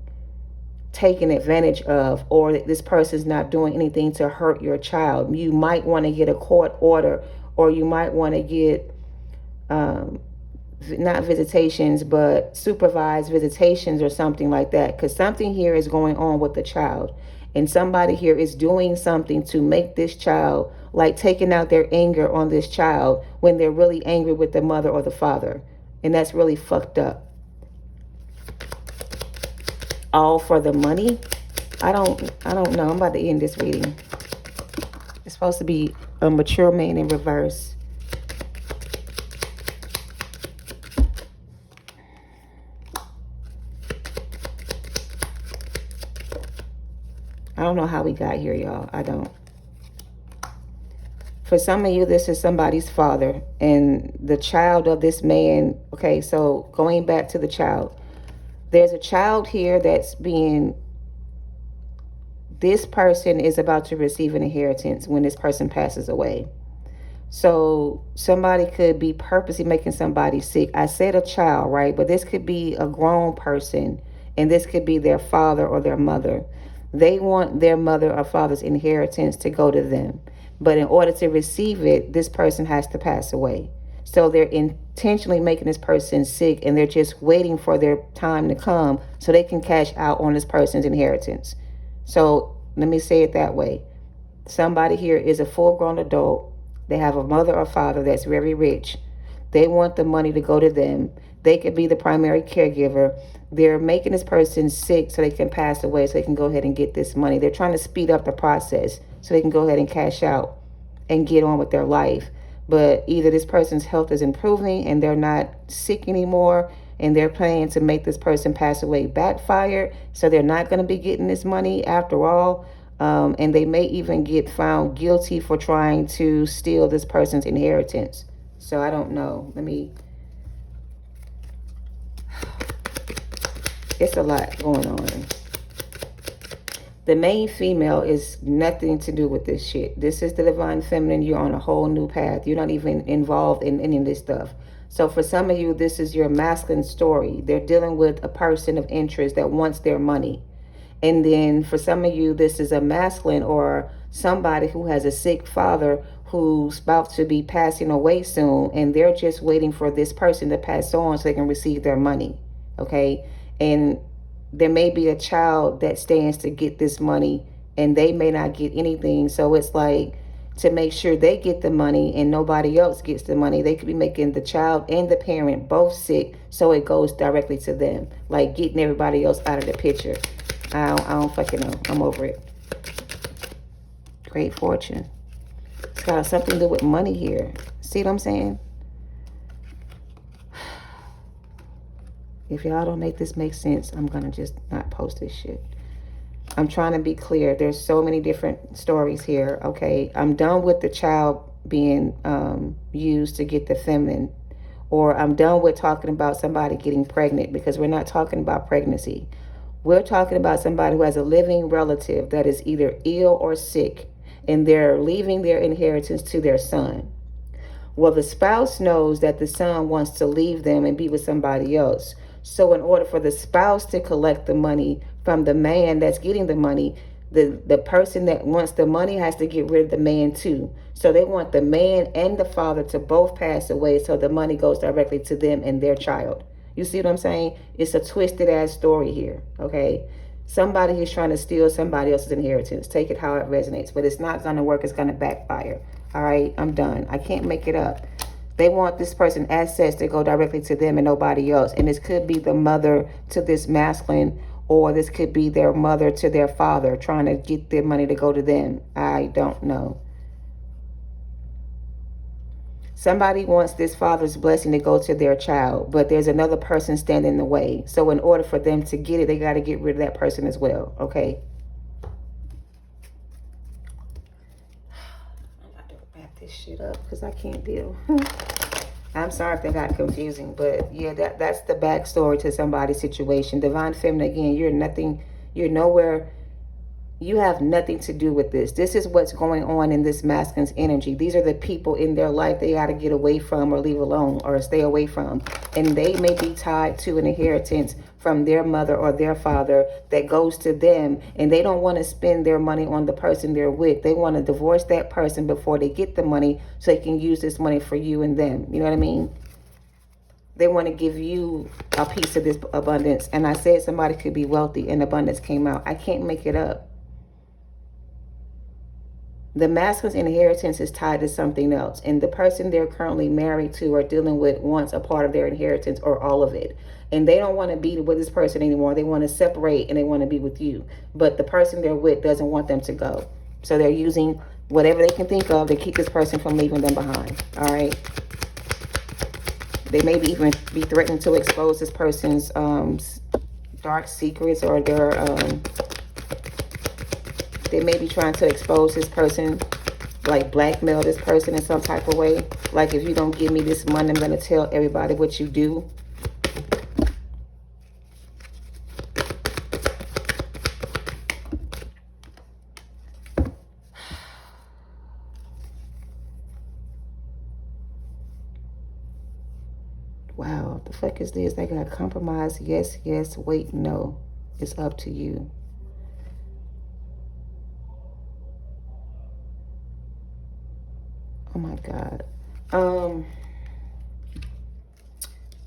taken advantage of, or that this person is not doing anything to hurt your child. You might want to get a court order, or you might want to get not visitations, but supervised visitations or something like that, because something here is going on with the child, and somebody here is doing something to make this child, like taking out their anger on this child when they're really angry with the mother or the father, and that's really fucked up. All for the money? I don't know. I'm about to end this reading. It's supposed to be a mature man in reverse. I don't know how we got here, y'all. I don't. For some of you, this is somebody's father and the child of this man. Okay, so going back to the child. There's a child here that's being... This person is about to receive an inheritance when this person passes away. So somebody could be purposely making somebody sick. I said a child, right? But this could be a grown person, and this could be their father or their mother. They want their mother or father's inheritance to go to them. But in order to receive it, this person has to pass away. So they're intentionally making this person sick, and they're just waiting for their time to come so they can cash out on this person's inheritance. So let me say it that way. Somebody here is a full-grown adult, They have a mother or father that's very rich. They want the money to go to them. They could be the primary caregiver. They're making this person sick so they can pass away, so they can go ahead and get this money. They're trying to speed up the process so they can go ahead and cash out and get on with their life. But either this person's health is improving and they're not sick anymore, and they're planning to make this person pass away backfire, so they're not going to be getting this money after all. And they may even get found guilty for trying to steal this person's inheritance. So I don't know. It's a lot going on. The main female is nothing to do with this shit. This is the divine feminine. You're on a whole new path. You're not even involved in any of this stuff. So for some of you, this is your masculine story. They're dealing with a person of interest that wants their money. And then for some of you, this is a masculine or somebody who has a sick father who's about to be passing away soon. And they're just waiting for this person to pass on so they can receive their money. Okay. And there may be a child that stands to get this money and they may not get anything. So it's like, to make sure they get the money and nobody else gets the money, they could be making the child and the parent both sick, so it goes directly to them, like getting everybody else out of the picture. I don't fucking know. I'm over it. Great fortune. It's got something to do with money here. See what I'm saying? If y'all don't make this make sense, I'm gonna just not post this shit. I'm trying to be clear. There's so many different stories here, okay? I'm done with the child being used to get the feminine. Or I'm done with talking about somebody getting pregnant, because we're not talking about pregnancy. We're talking about somebody who has a living relative that is either ill or sick, and they're leaving their inheritance to their son. Well, the spouse knows that the son wants to leave them and be with somebody else. So in order for the spouse to collect the money from the man that's getting the money, the person that wants the money has to get rid of the man too. So they want the man and the father to both pass away, so the money goes directly to them and their child. You see what I'm saying? It's a twisted ass story here, okay? Somebody is trying to steal somebody else's inheritance. Take it how it resonates, but it's not going to work. It's going to backfire. All right, I'm done. I can't make it up. They want this person's assets to go directly to them and nobody else. And this could be the mother to this masculine, or this could be their mother to their father trying to get their money to go to them. I don't know. Somebody wants this father's blessing to go to their child, but there's another person standing in the way. So in order for them to get it, they got to get rid of that person as well, okay? I'm about to wrap this shit up because I can't deal. I'm sorry if that got confusing, but yeah, that's the backstory to somebody's situation. Divine Feminine, again, you're nothing, you're nowhere, you have nothing to do with this. This is what's going on in this masculine's energy. These are the people in their life they got to get away from or leave alone or stay away from. And they may be tied to an inheritance from their mother or their father that goes to them. And they don't want to spend their money on the person they're with. They want to divorce that person before they get the money so they can use this money for you and them. You know what I mean? They want to give you a piece of this abundance. And I said somebody could be wealthy and abundance came out. I can't make it up. The masculine's inheritance is tied to something else. And the person they're currently married to or dealing with wants a part of their inheritance or all of it. And they don't want to be with this person anymore. They want to separate and they want to be with you. But the person they're with doesn't want them to go. So they're using whatever they can think of to keep this person from leaving them behind. All right. They may even be threatening to expose this person's dark secrets, or their they may be trying to expose this person, like blackmail this person in some type of way. Like, if you don't give me this money, I'm going to tell everybody what you do. Wow, the fuck is this? They got compromise. Yes, yes, wait, no. It's up to you. Oh my God. I'm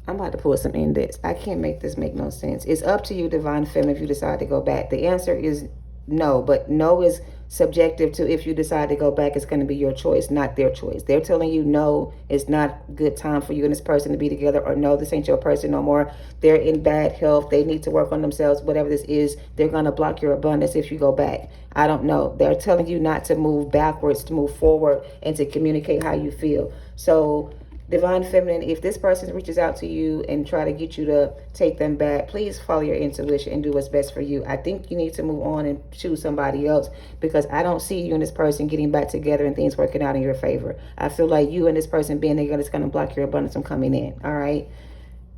about to pull some index. I can't make this make no sense. It's up to you, Divine Feminine, if you decide to go back. The answer is no, but no is subjective to if you decide to go back, it's going to be your choice, not their choice. They're telling you no, it's not good time for you and this person to be together, or no, this ain't your person no more. They're in bad health. They need to work on themselves. Whatever this is, they're going to block your abundance if you go back. I don't know. They're telling you not to move backwards, to move forward, and to communicate how you feel. So Divine Feminine, if this person reaches out to you and try to get you to take them back, please follow your intuition and do what's best for you. I think you need to move on and choose somebody else, because I don't see you and this person getting back together and things working out in your favor. I feel like you and this person being together is going to block your abundance from coming in, all right?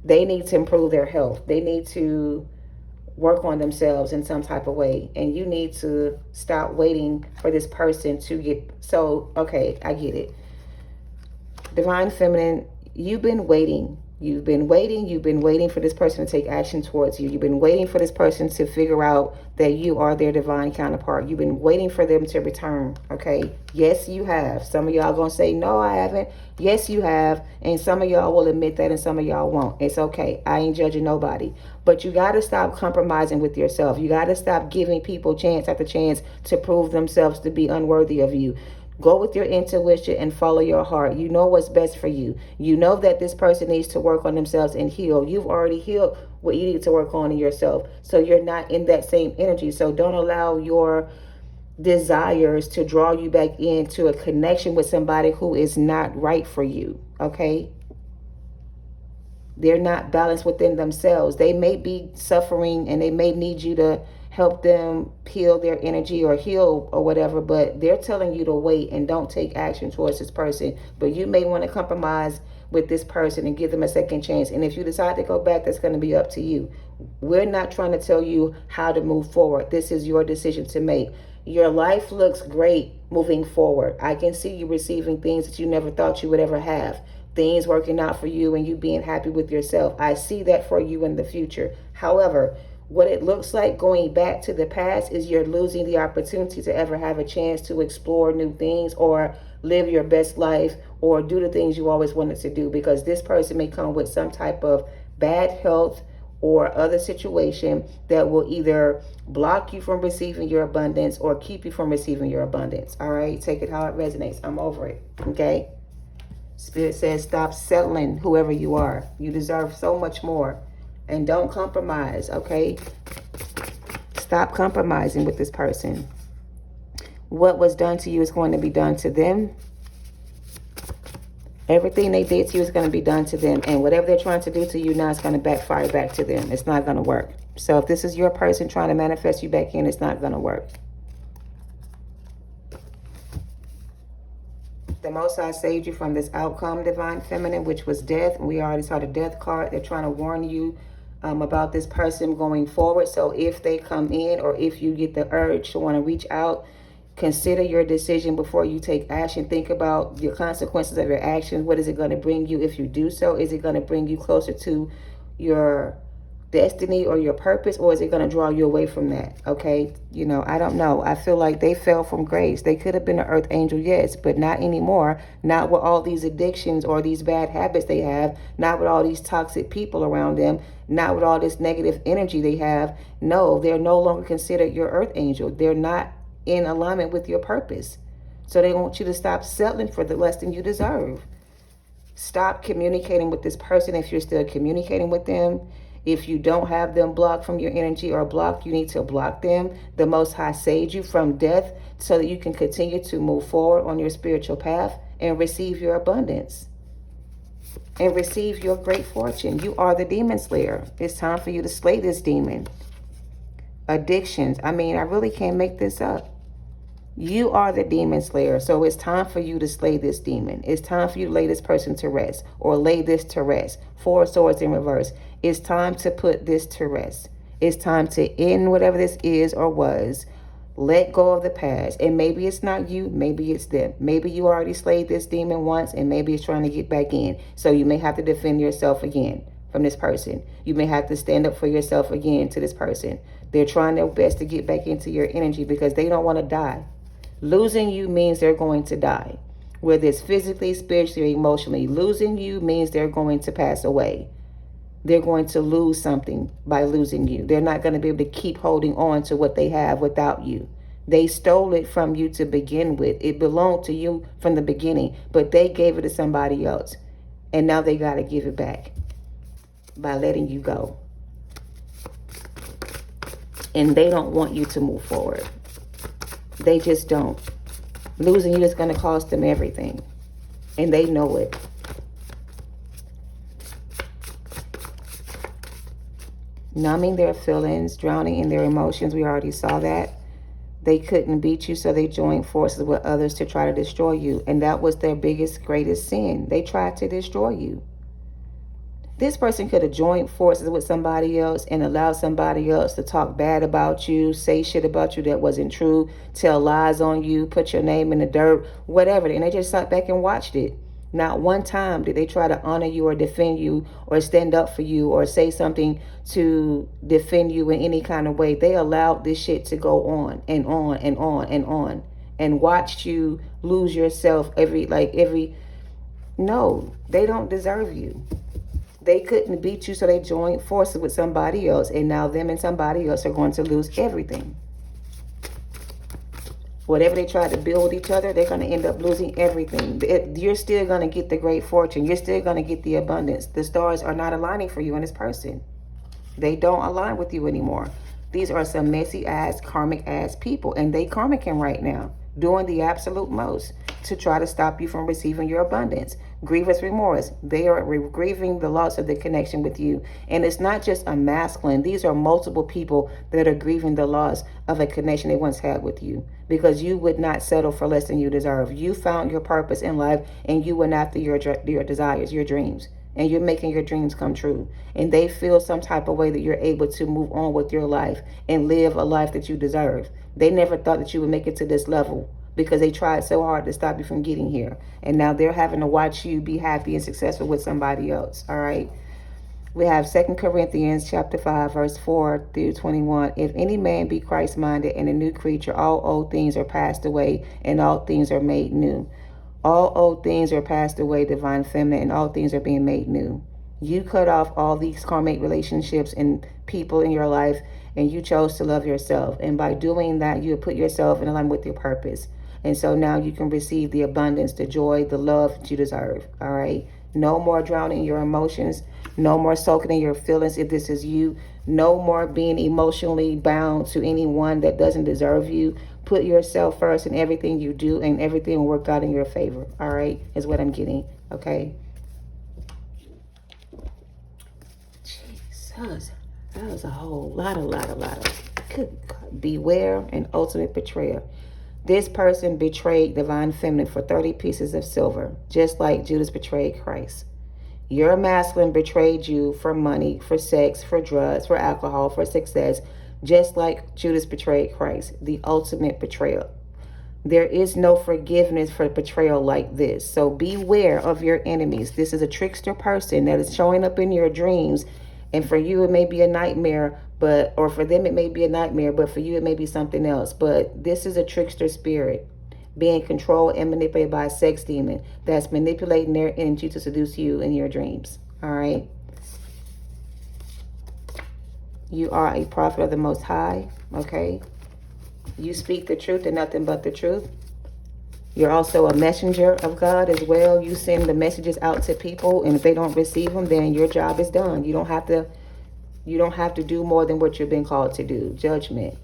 They need to improve their health. They need to work on themselves in some type of way. And you need to stop waiting for this person to get... So, okay, I get it. Divine Feminine, you've been waiting. You've been waiting for this person to take action towards you. You've been waiting for this person to figure out that you are their divine counterpart. You've been waiting for them to return, okay? Yes, you have. Some of y'all gonna say, no, I haven't. Yes, you have. And some of y'all will admit that and some of y'all won't. It's okay. I ain't judging nobody. But you gotta stop compromising with yourself. You gotta stop giving people chance after chance to prove themselves to be unworthy of you. Go with your intuition and follow your heart. You know what's best for you. You know that this person needs to work on themselves and heal. You've already healed what you need to work on in yourself. So you're not in that same energy. So don't allow your desires to draw you back into a connection with somebody who is not right for you. Okay? They're not balanced within themselves. They may be suffering and they may need you to help them heal their energy or heal or whatever, but they're telling you to wait and don't take action towards this person. But you may want to compromise with this person and give them a second chance. And if you decide to go back, that's going to be up to you. We're not trying to tell you how to move forward. This is your decision to make. Your life looks great moving forward. I can see you receiving things that you never thought you would ever have. Things working out for you and you being happy with yourself. I see that for you in the future. However, what it looks like going back to the past is you're losing the opportunity to ever have a chance to explore new things or live your best life or do the things you always wanted to do, because this person may come with some type of bad health or other situation that will either block you from receiving your abundance or keep you from receiving your abundance. All right, take it how it resonates. I'm over it. Okay. Spirit says stop settling whoever you are. You deserve so much more. And don't compromise, okay? Stop compromising with this person. What was done to you is going to be done to them. Everything they did to you is going to be done to them. And whatever they're trying to do to you now is going to backfire back to them. It's not going to work. So if this is your person trying to manifest you back in, it's not going to work. The Most High saved you from this outcome, Divine Feminine, which was death. And we already saw the death card. They're trying to warn you about this person going forward. So if they come in or if you get the urge to want to reach out, consider your decision before you take action. Think about your consequences of your actions. What is it going to bring you if you do so? Is it going to bring you closer to your destiny or your purpose, or is it going to draw you away from that? Okay, you know, I don't know. I feel like they fell from grace. They could have been an earth angel, yes, but not anymore. Not with all these addictions or these bad habits they have, not with all these toxic people around them, not with all this negative energy they have. No, they're no longer considered your earth angel. They're not in alignment with your purpose. So they want you to stop settling for the less than you deserve. Stop communicating with this person if you're still communicating with them. If you don't have them blocked from your energy or blocked, you need to block them. The Most High saved you from death so that you can continue to move forward on your spiritual path and receive your abundance and receive your great fortune. You are the demon slayer. It's time for you to slay this demon. Addictions. I mean, I really can't make this up. You are the demon slayer. So it's time for you to slay this demon. It's time for you to lay this person to rest or lay this to rest. 4 swords in reverse. It's time to put this to rest. It's time to end whatever this is or was. Let go of the past. And maybe it's not you. Maybe it's them. Maybe you already slayed this demon once and maybe it's trying to get back in. So you may have to defend yourself again from this person. You may have to stand up for yourself again to this person. They're trying their best to get back into your energy because they don't want to die. Losing you means they're going to die. Whether it's physically, spiritually, or emotionally. Losing you means they're going to pass away. they're going to lose something by losing you. They're not going to be able to keep holding on to what they have without you. They stole it from you to begin with. It belonged to you from the beginning, but they gave it to somebody else. And now they got to give it back by letting you go. And they don't want you to move forward. They just don't. Losing you is going to cost them everything. And they know it. Numbing their feelings, drowning in their emotions. We already saw that. They couldn't beat you, so they joined forces with others to try to destroy you. And that was their biggest, greatest sin. They tried to destroy you. This person could have joined forces with somebody else and allowed somebody else to talk bad about you, say shit about you that wasn't true, tell lies on you, put your name in the dirt, whatever. And they just sat back and watched it. Not one time did they try to honor you or defend you or stand up for you or say something to defend you in any kind of way. They allowed this shit to go on and on and on and on and watched you lose yourself no, they don't deserve you. They couldn't beat you, so they joined forces with somebody else, and now them and somebody else are going to lose everything. Whatever they try to build with each other, they're going to end up losing everything. You're still going to get the great fortune. You're still going to get the abundance. The stars are not aligning for you and this person. They don't align with you anymore. These are some messy ass, karmic ass people, and they karmicking right now, doing the absolute most to try to stop you from receiving your abundance. Grievous remorse. They are grieving the loss of the connection with you. And it's not just a masculine. These are multiple people that are grieving the loss of a connection they once had with you, because you would not settle for less than you deserve. You found your purpose in life, and you went after your desires, your dreams, and you're making your dreams come true. And they feel some type of way that you're able to move on with your life and live a life that you deserve. They never thought that you would make it to this level, because they tried so hard to stop you from getting here. And now they're having to watch you be happy and successful with somebody else. All right. We have 2 Corinthians chapter 5, verse 4 through 21. If any man be Christ-minded and a new creature, all old things are passed away and all things are made new. All old things are passed away, divine feminine, and all things are being made new. You cut off all these karmic relationships and people in your life, and you chose to love yourself. And by doing that, you put yourself in alignment with your purpose. And so now you can receive the abundance, the joy, the love that you deserve. All right. No more drowning in your emotions. No more soaking in your feelings if this is you. No more being emotionally bound to anyone that doesn't deserve you. Put yourself first in everything you do, and everything will work out in your favor. All right. Is what I'm getting. Okay. Jesus. That was a whole lot of beware and ultimate betrayer. This person betrayed divine feminine for 30 pieces of silver, just like Judas betrayed Christ. Your masculine betrayed you for money, for sex, for drugs, for alcohol, for success, just like Judas betrayed Christ, the ultimate betrayal. There is no forgiveness for betrayal like this. So beware of your enemies. This is a trickster person that is showing up in your dreams. And for you, it may be a nightmare, or for them, it may be a nightmare, but for you, it may be something else. But this is a trickster spirit being controlled and manipulated by a sex demon that's manipulating their energy to seduce you in your dreams. All right. You are a prophet of the Most High. Okay. You speak the truth and nothing but the truth. You're also a messenger of God as well. You send the messages out to people, and if they don't receive them, then your job is done. You don't have to do more than what you've been called to do. Judgment.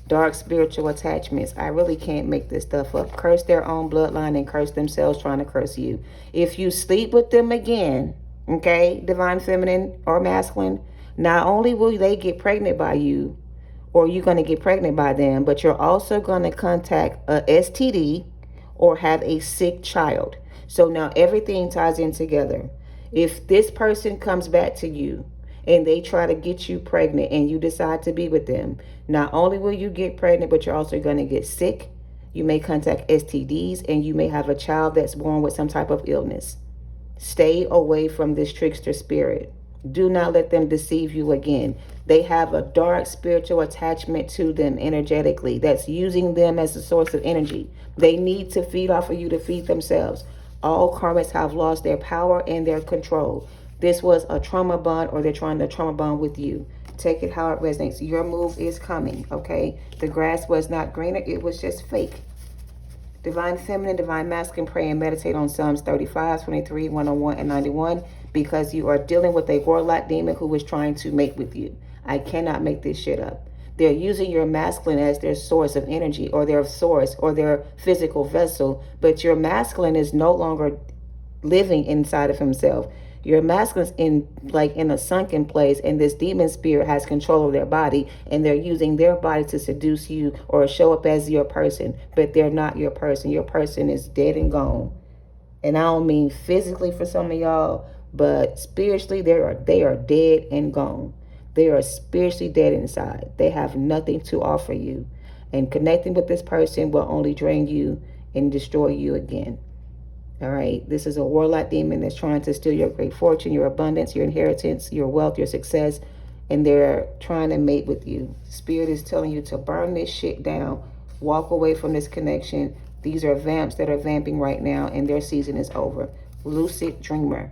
Dark spiritual attachments. I really can't make this stuff up. Curse their own bloodline and curse themselves trying to curse you. If you sleep with them again, okay, divine feminine or masculine, not only will they get pregnant by you, or you're going to get pregnant by them, but you're also going to contact a STD or have a sick child. So now everything ties in together. If this person comes back to you and they try to get you pregnant and you decide to be with them, not only will you get pregnant, but you're also going to get sick. You may contact STDs, and you may have a child that's born with some type of illness. Stay away from this trickster spirit. Do not let them deceive you again. They have a dark spiritual attachment to them energetically that's using them as a source of energy. They need to feed off of you to feed themselves. All karmics have lost their power and their control. This was a trauma bond, or they're trying to trauma bond with you. Take it how it resonates. Your move is coming, okay? The grass was not greener. It was just fake. Divine Feminine, Divine Masculine, pray and meditate on Psalms 35, 23, 101, and 91, because you are dealing with a warlock demon who is trying to mate with you. I cannot make this shit up. They're using your masculine as their source of energy, or their source, or their physical vessel, but your masculine is no longer living inside of himself. Your masculine's in a sunken place, and this demon spirit has control of their body, and they're using their body to seduce you or show up as your person, but they're not your person. Your person is dead and gone. And I don't mean physically for some of y'all, but spiritually they are dead and gone. They are spiritually dead inside. They have nothing to offer you. And connecting with this person will only drain you and destroy you again. All right, this is a warlock demon that's trying to steal your great fortune, your abundance, your inheritance, your wealth, your success, and they're trying to mate with you. Spirit is telling you to burn this shit down, walk away from this connection. These are vamps that are vamping right now, and their season is over. Lucid dreamer.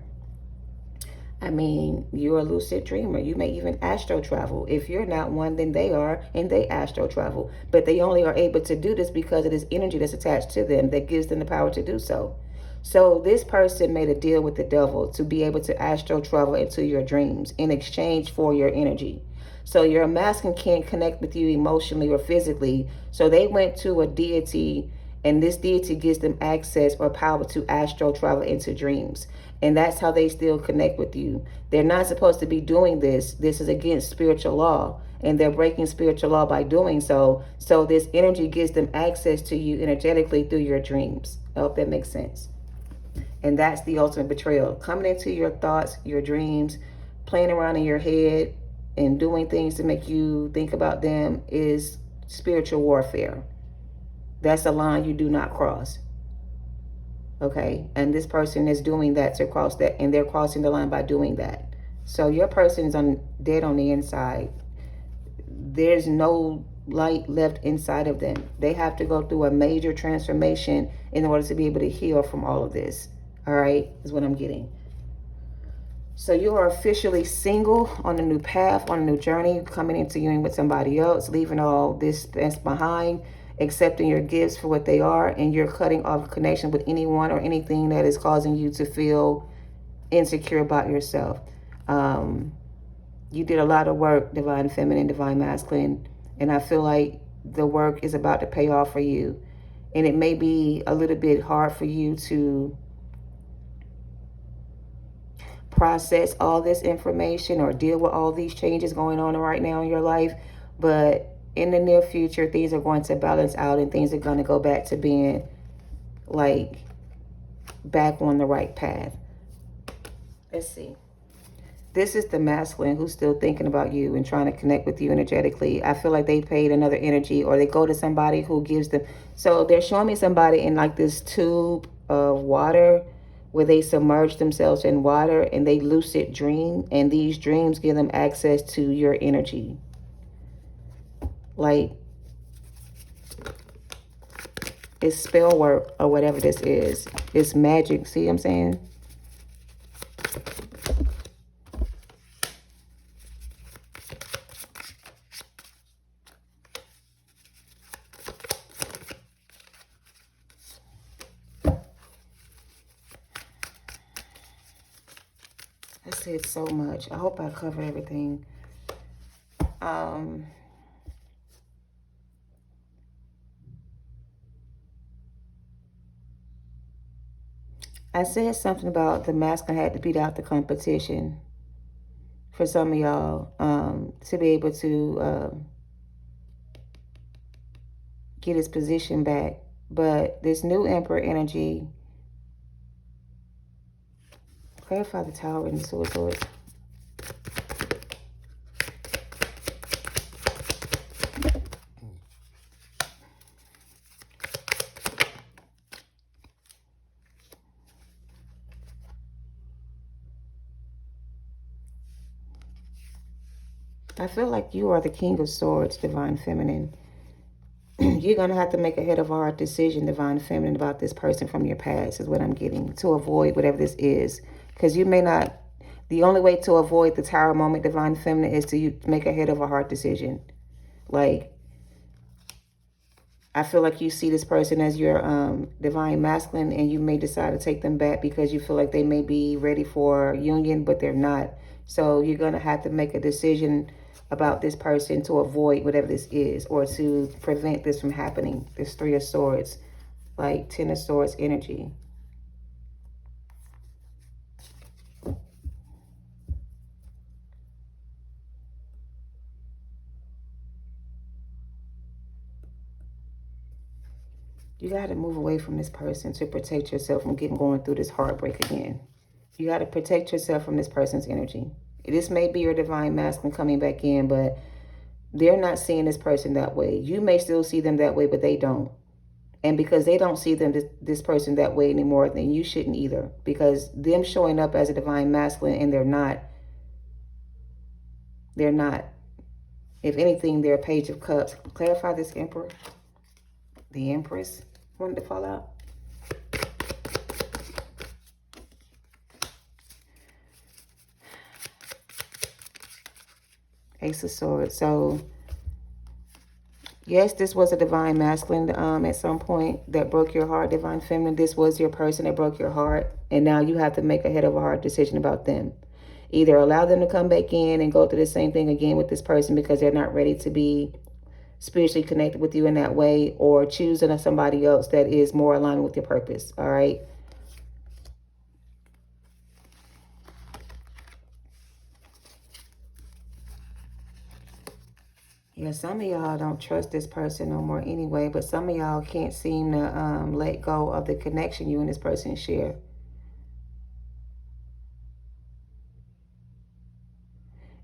I mean, you're a lucid dreamer. You may even astro travel. If you're not one, then they are, and they astro travel. But they only are able to do this because it is energy that's attached to them that gives them the power to do so. So this person made a deal with the devil to be able to astral travel into your dreams in exchange for your energy. So your masculine can't connect with you emotionally or physically. So they went to a deity, and this deity gives them access or power to astral travel into dreams. And that's how they still connect with you. They're not supposed to be doing this. This is against spiritual law, and they're breaking spiritual law by doing so. So this energy gives them access to you energetically through your dreams. I hope that makes sense. And that's the ultimate betrayal. Coming into your thoughts, your dreams, playing around in your head and doing things to make you think about them is spiritual warfare. That's a line you do not cross. Okay? And this person is doing that to cross that, and they're crossing the line by doing that. So your person is dead on the inside. There's no light left inside of them. They have to go through a major transformation in order to be able to heal from all of this. All right, is what I'm getting. So you are officially single, on a new path, on a new journey, coming into union with somebody else, leaving all this behind, accepting your gifts for what they are, and you're cutting off connection with anyone or anything that is causing you to feel insecure about yourself. You did a lot of work, Divine Feminine, Divine Masculine, and I feel like the work is about to pay off for you. And it may be a little bit hard for you to process all this information or deal with all these changes going on right now in your life, but in the near future things are going to balance out, and things are going to go back to being like back on the right path. Let's see. This is the masculine who's still thinking about you and trying to connect with you energetically. I feel like they paid another energy, or they go to somebody who gives them. So they're showing me somebody in like this tube of water where they submerge themselves in water and they lucid dream. And these dreams give them access to your energy. Like it's spell work or whatever this is. It's magic. See what I'm saying? I said so much. I hope I covered everything. I said something about the masculine had to beat out the competition for some of y'all to be able to get his position back. But this new Emperor energy, clarify the Tower and the Sword. I feel like you are the King of Swords, Divine Feminine. You're going to have to make a head of heart decision, Divine Feminine, about this person from your past is what I'm getting, to avoid whatever this is. Because you may not, The only way to avoid the Tower moment, Divine Feminine, is to make a head of a heart decision. Like, I feel like you see this person as your Divine Masculine, and you may decide to take them back because you feel like they may be ready for union, but they're not. So you're going to have to make a decision about this person to avoid whatever this is, or to prevent this from happening. This Three of Swords, like Ten of Swords energy. You got to move away from this person to protect yourself from going through this heartbreak again. You got to protect yourself from this person's energy. This may be your Divine Masculine coming back in, but they're not seeing this person that way. You may still see them that way, but they don't. And because they don't see this person that way anymore, then you shouldn't either. Because them showing up as a Divine Masculine, and they're not. They're not. If anything, they're a Page of Cups. Clarify this, Emperor. The Empress wanted to fall out. Ace of Swords. So, yes, this was a Divine Masculine at some point that broke your heart, Divine Feminine. This was your person that broke your heart. And now you have to make a head of a heart decision about them. Either allow them to come back in and go through the same thing again with this person because they're not ready to be spiritually connected with you in that way, or choosing somebody else that is more aligned with your purpose. All right. Yeah, some of y'all don't trust this person no more anyway, but some of y'all can't seem to let go of the connection you and this person share.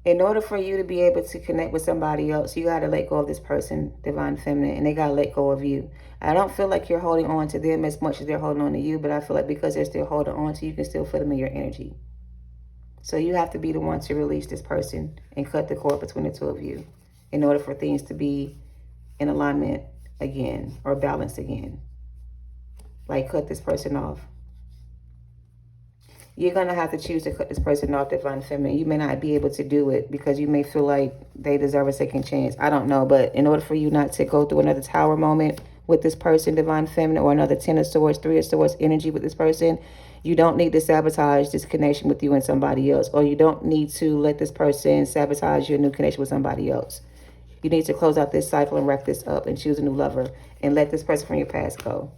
In order for you to be able to connect with somebody else, you got to let go of this person, Divine Feminine, and they got to let go of you. I don't feel like you're holding on to them as much as they're holding on to you, but I feel like because they're still holding on to you, you can still feel them in your energy. So you have to be the one to release this person and cut the cord between the two of you in order for things to be in alignment again or balanced again. Like, cut this person off. You're going to have to choose to cut this person off, Divine Feminine. You may not be able to do it because you may feel like they deserve a second chance. I don't know. But in order for you not to go through another Tower moment with this person, Divine Feminine, or another Ten of Swords, Three of Swords energy with this person, you don't need to sabotage this connection with you and somebody else. Or you don't need to let this person sabotage your new connection with somebody else. You need to close out this cycle and wrap this up and choose a new lover and let this person from your past go.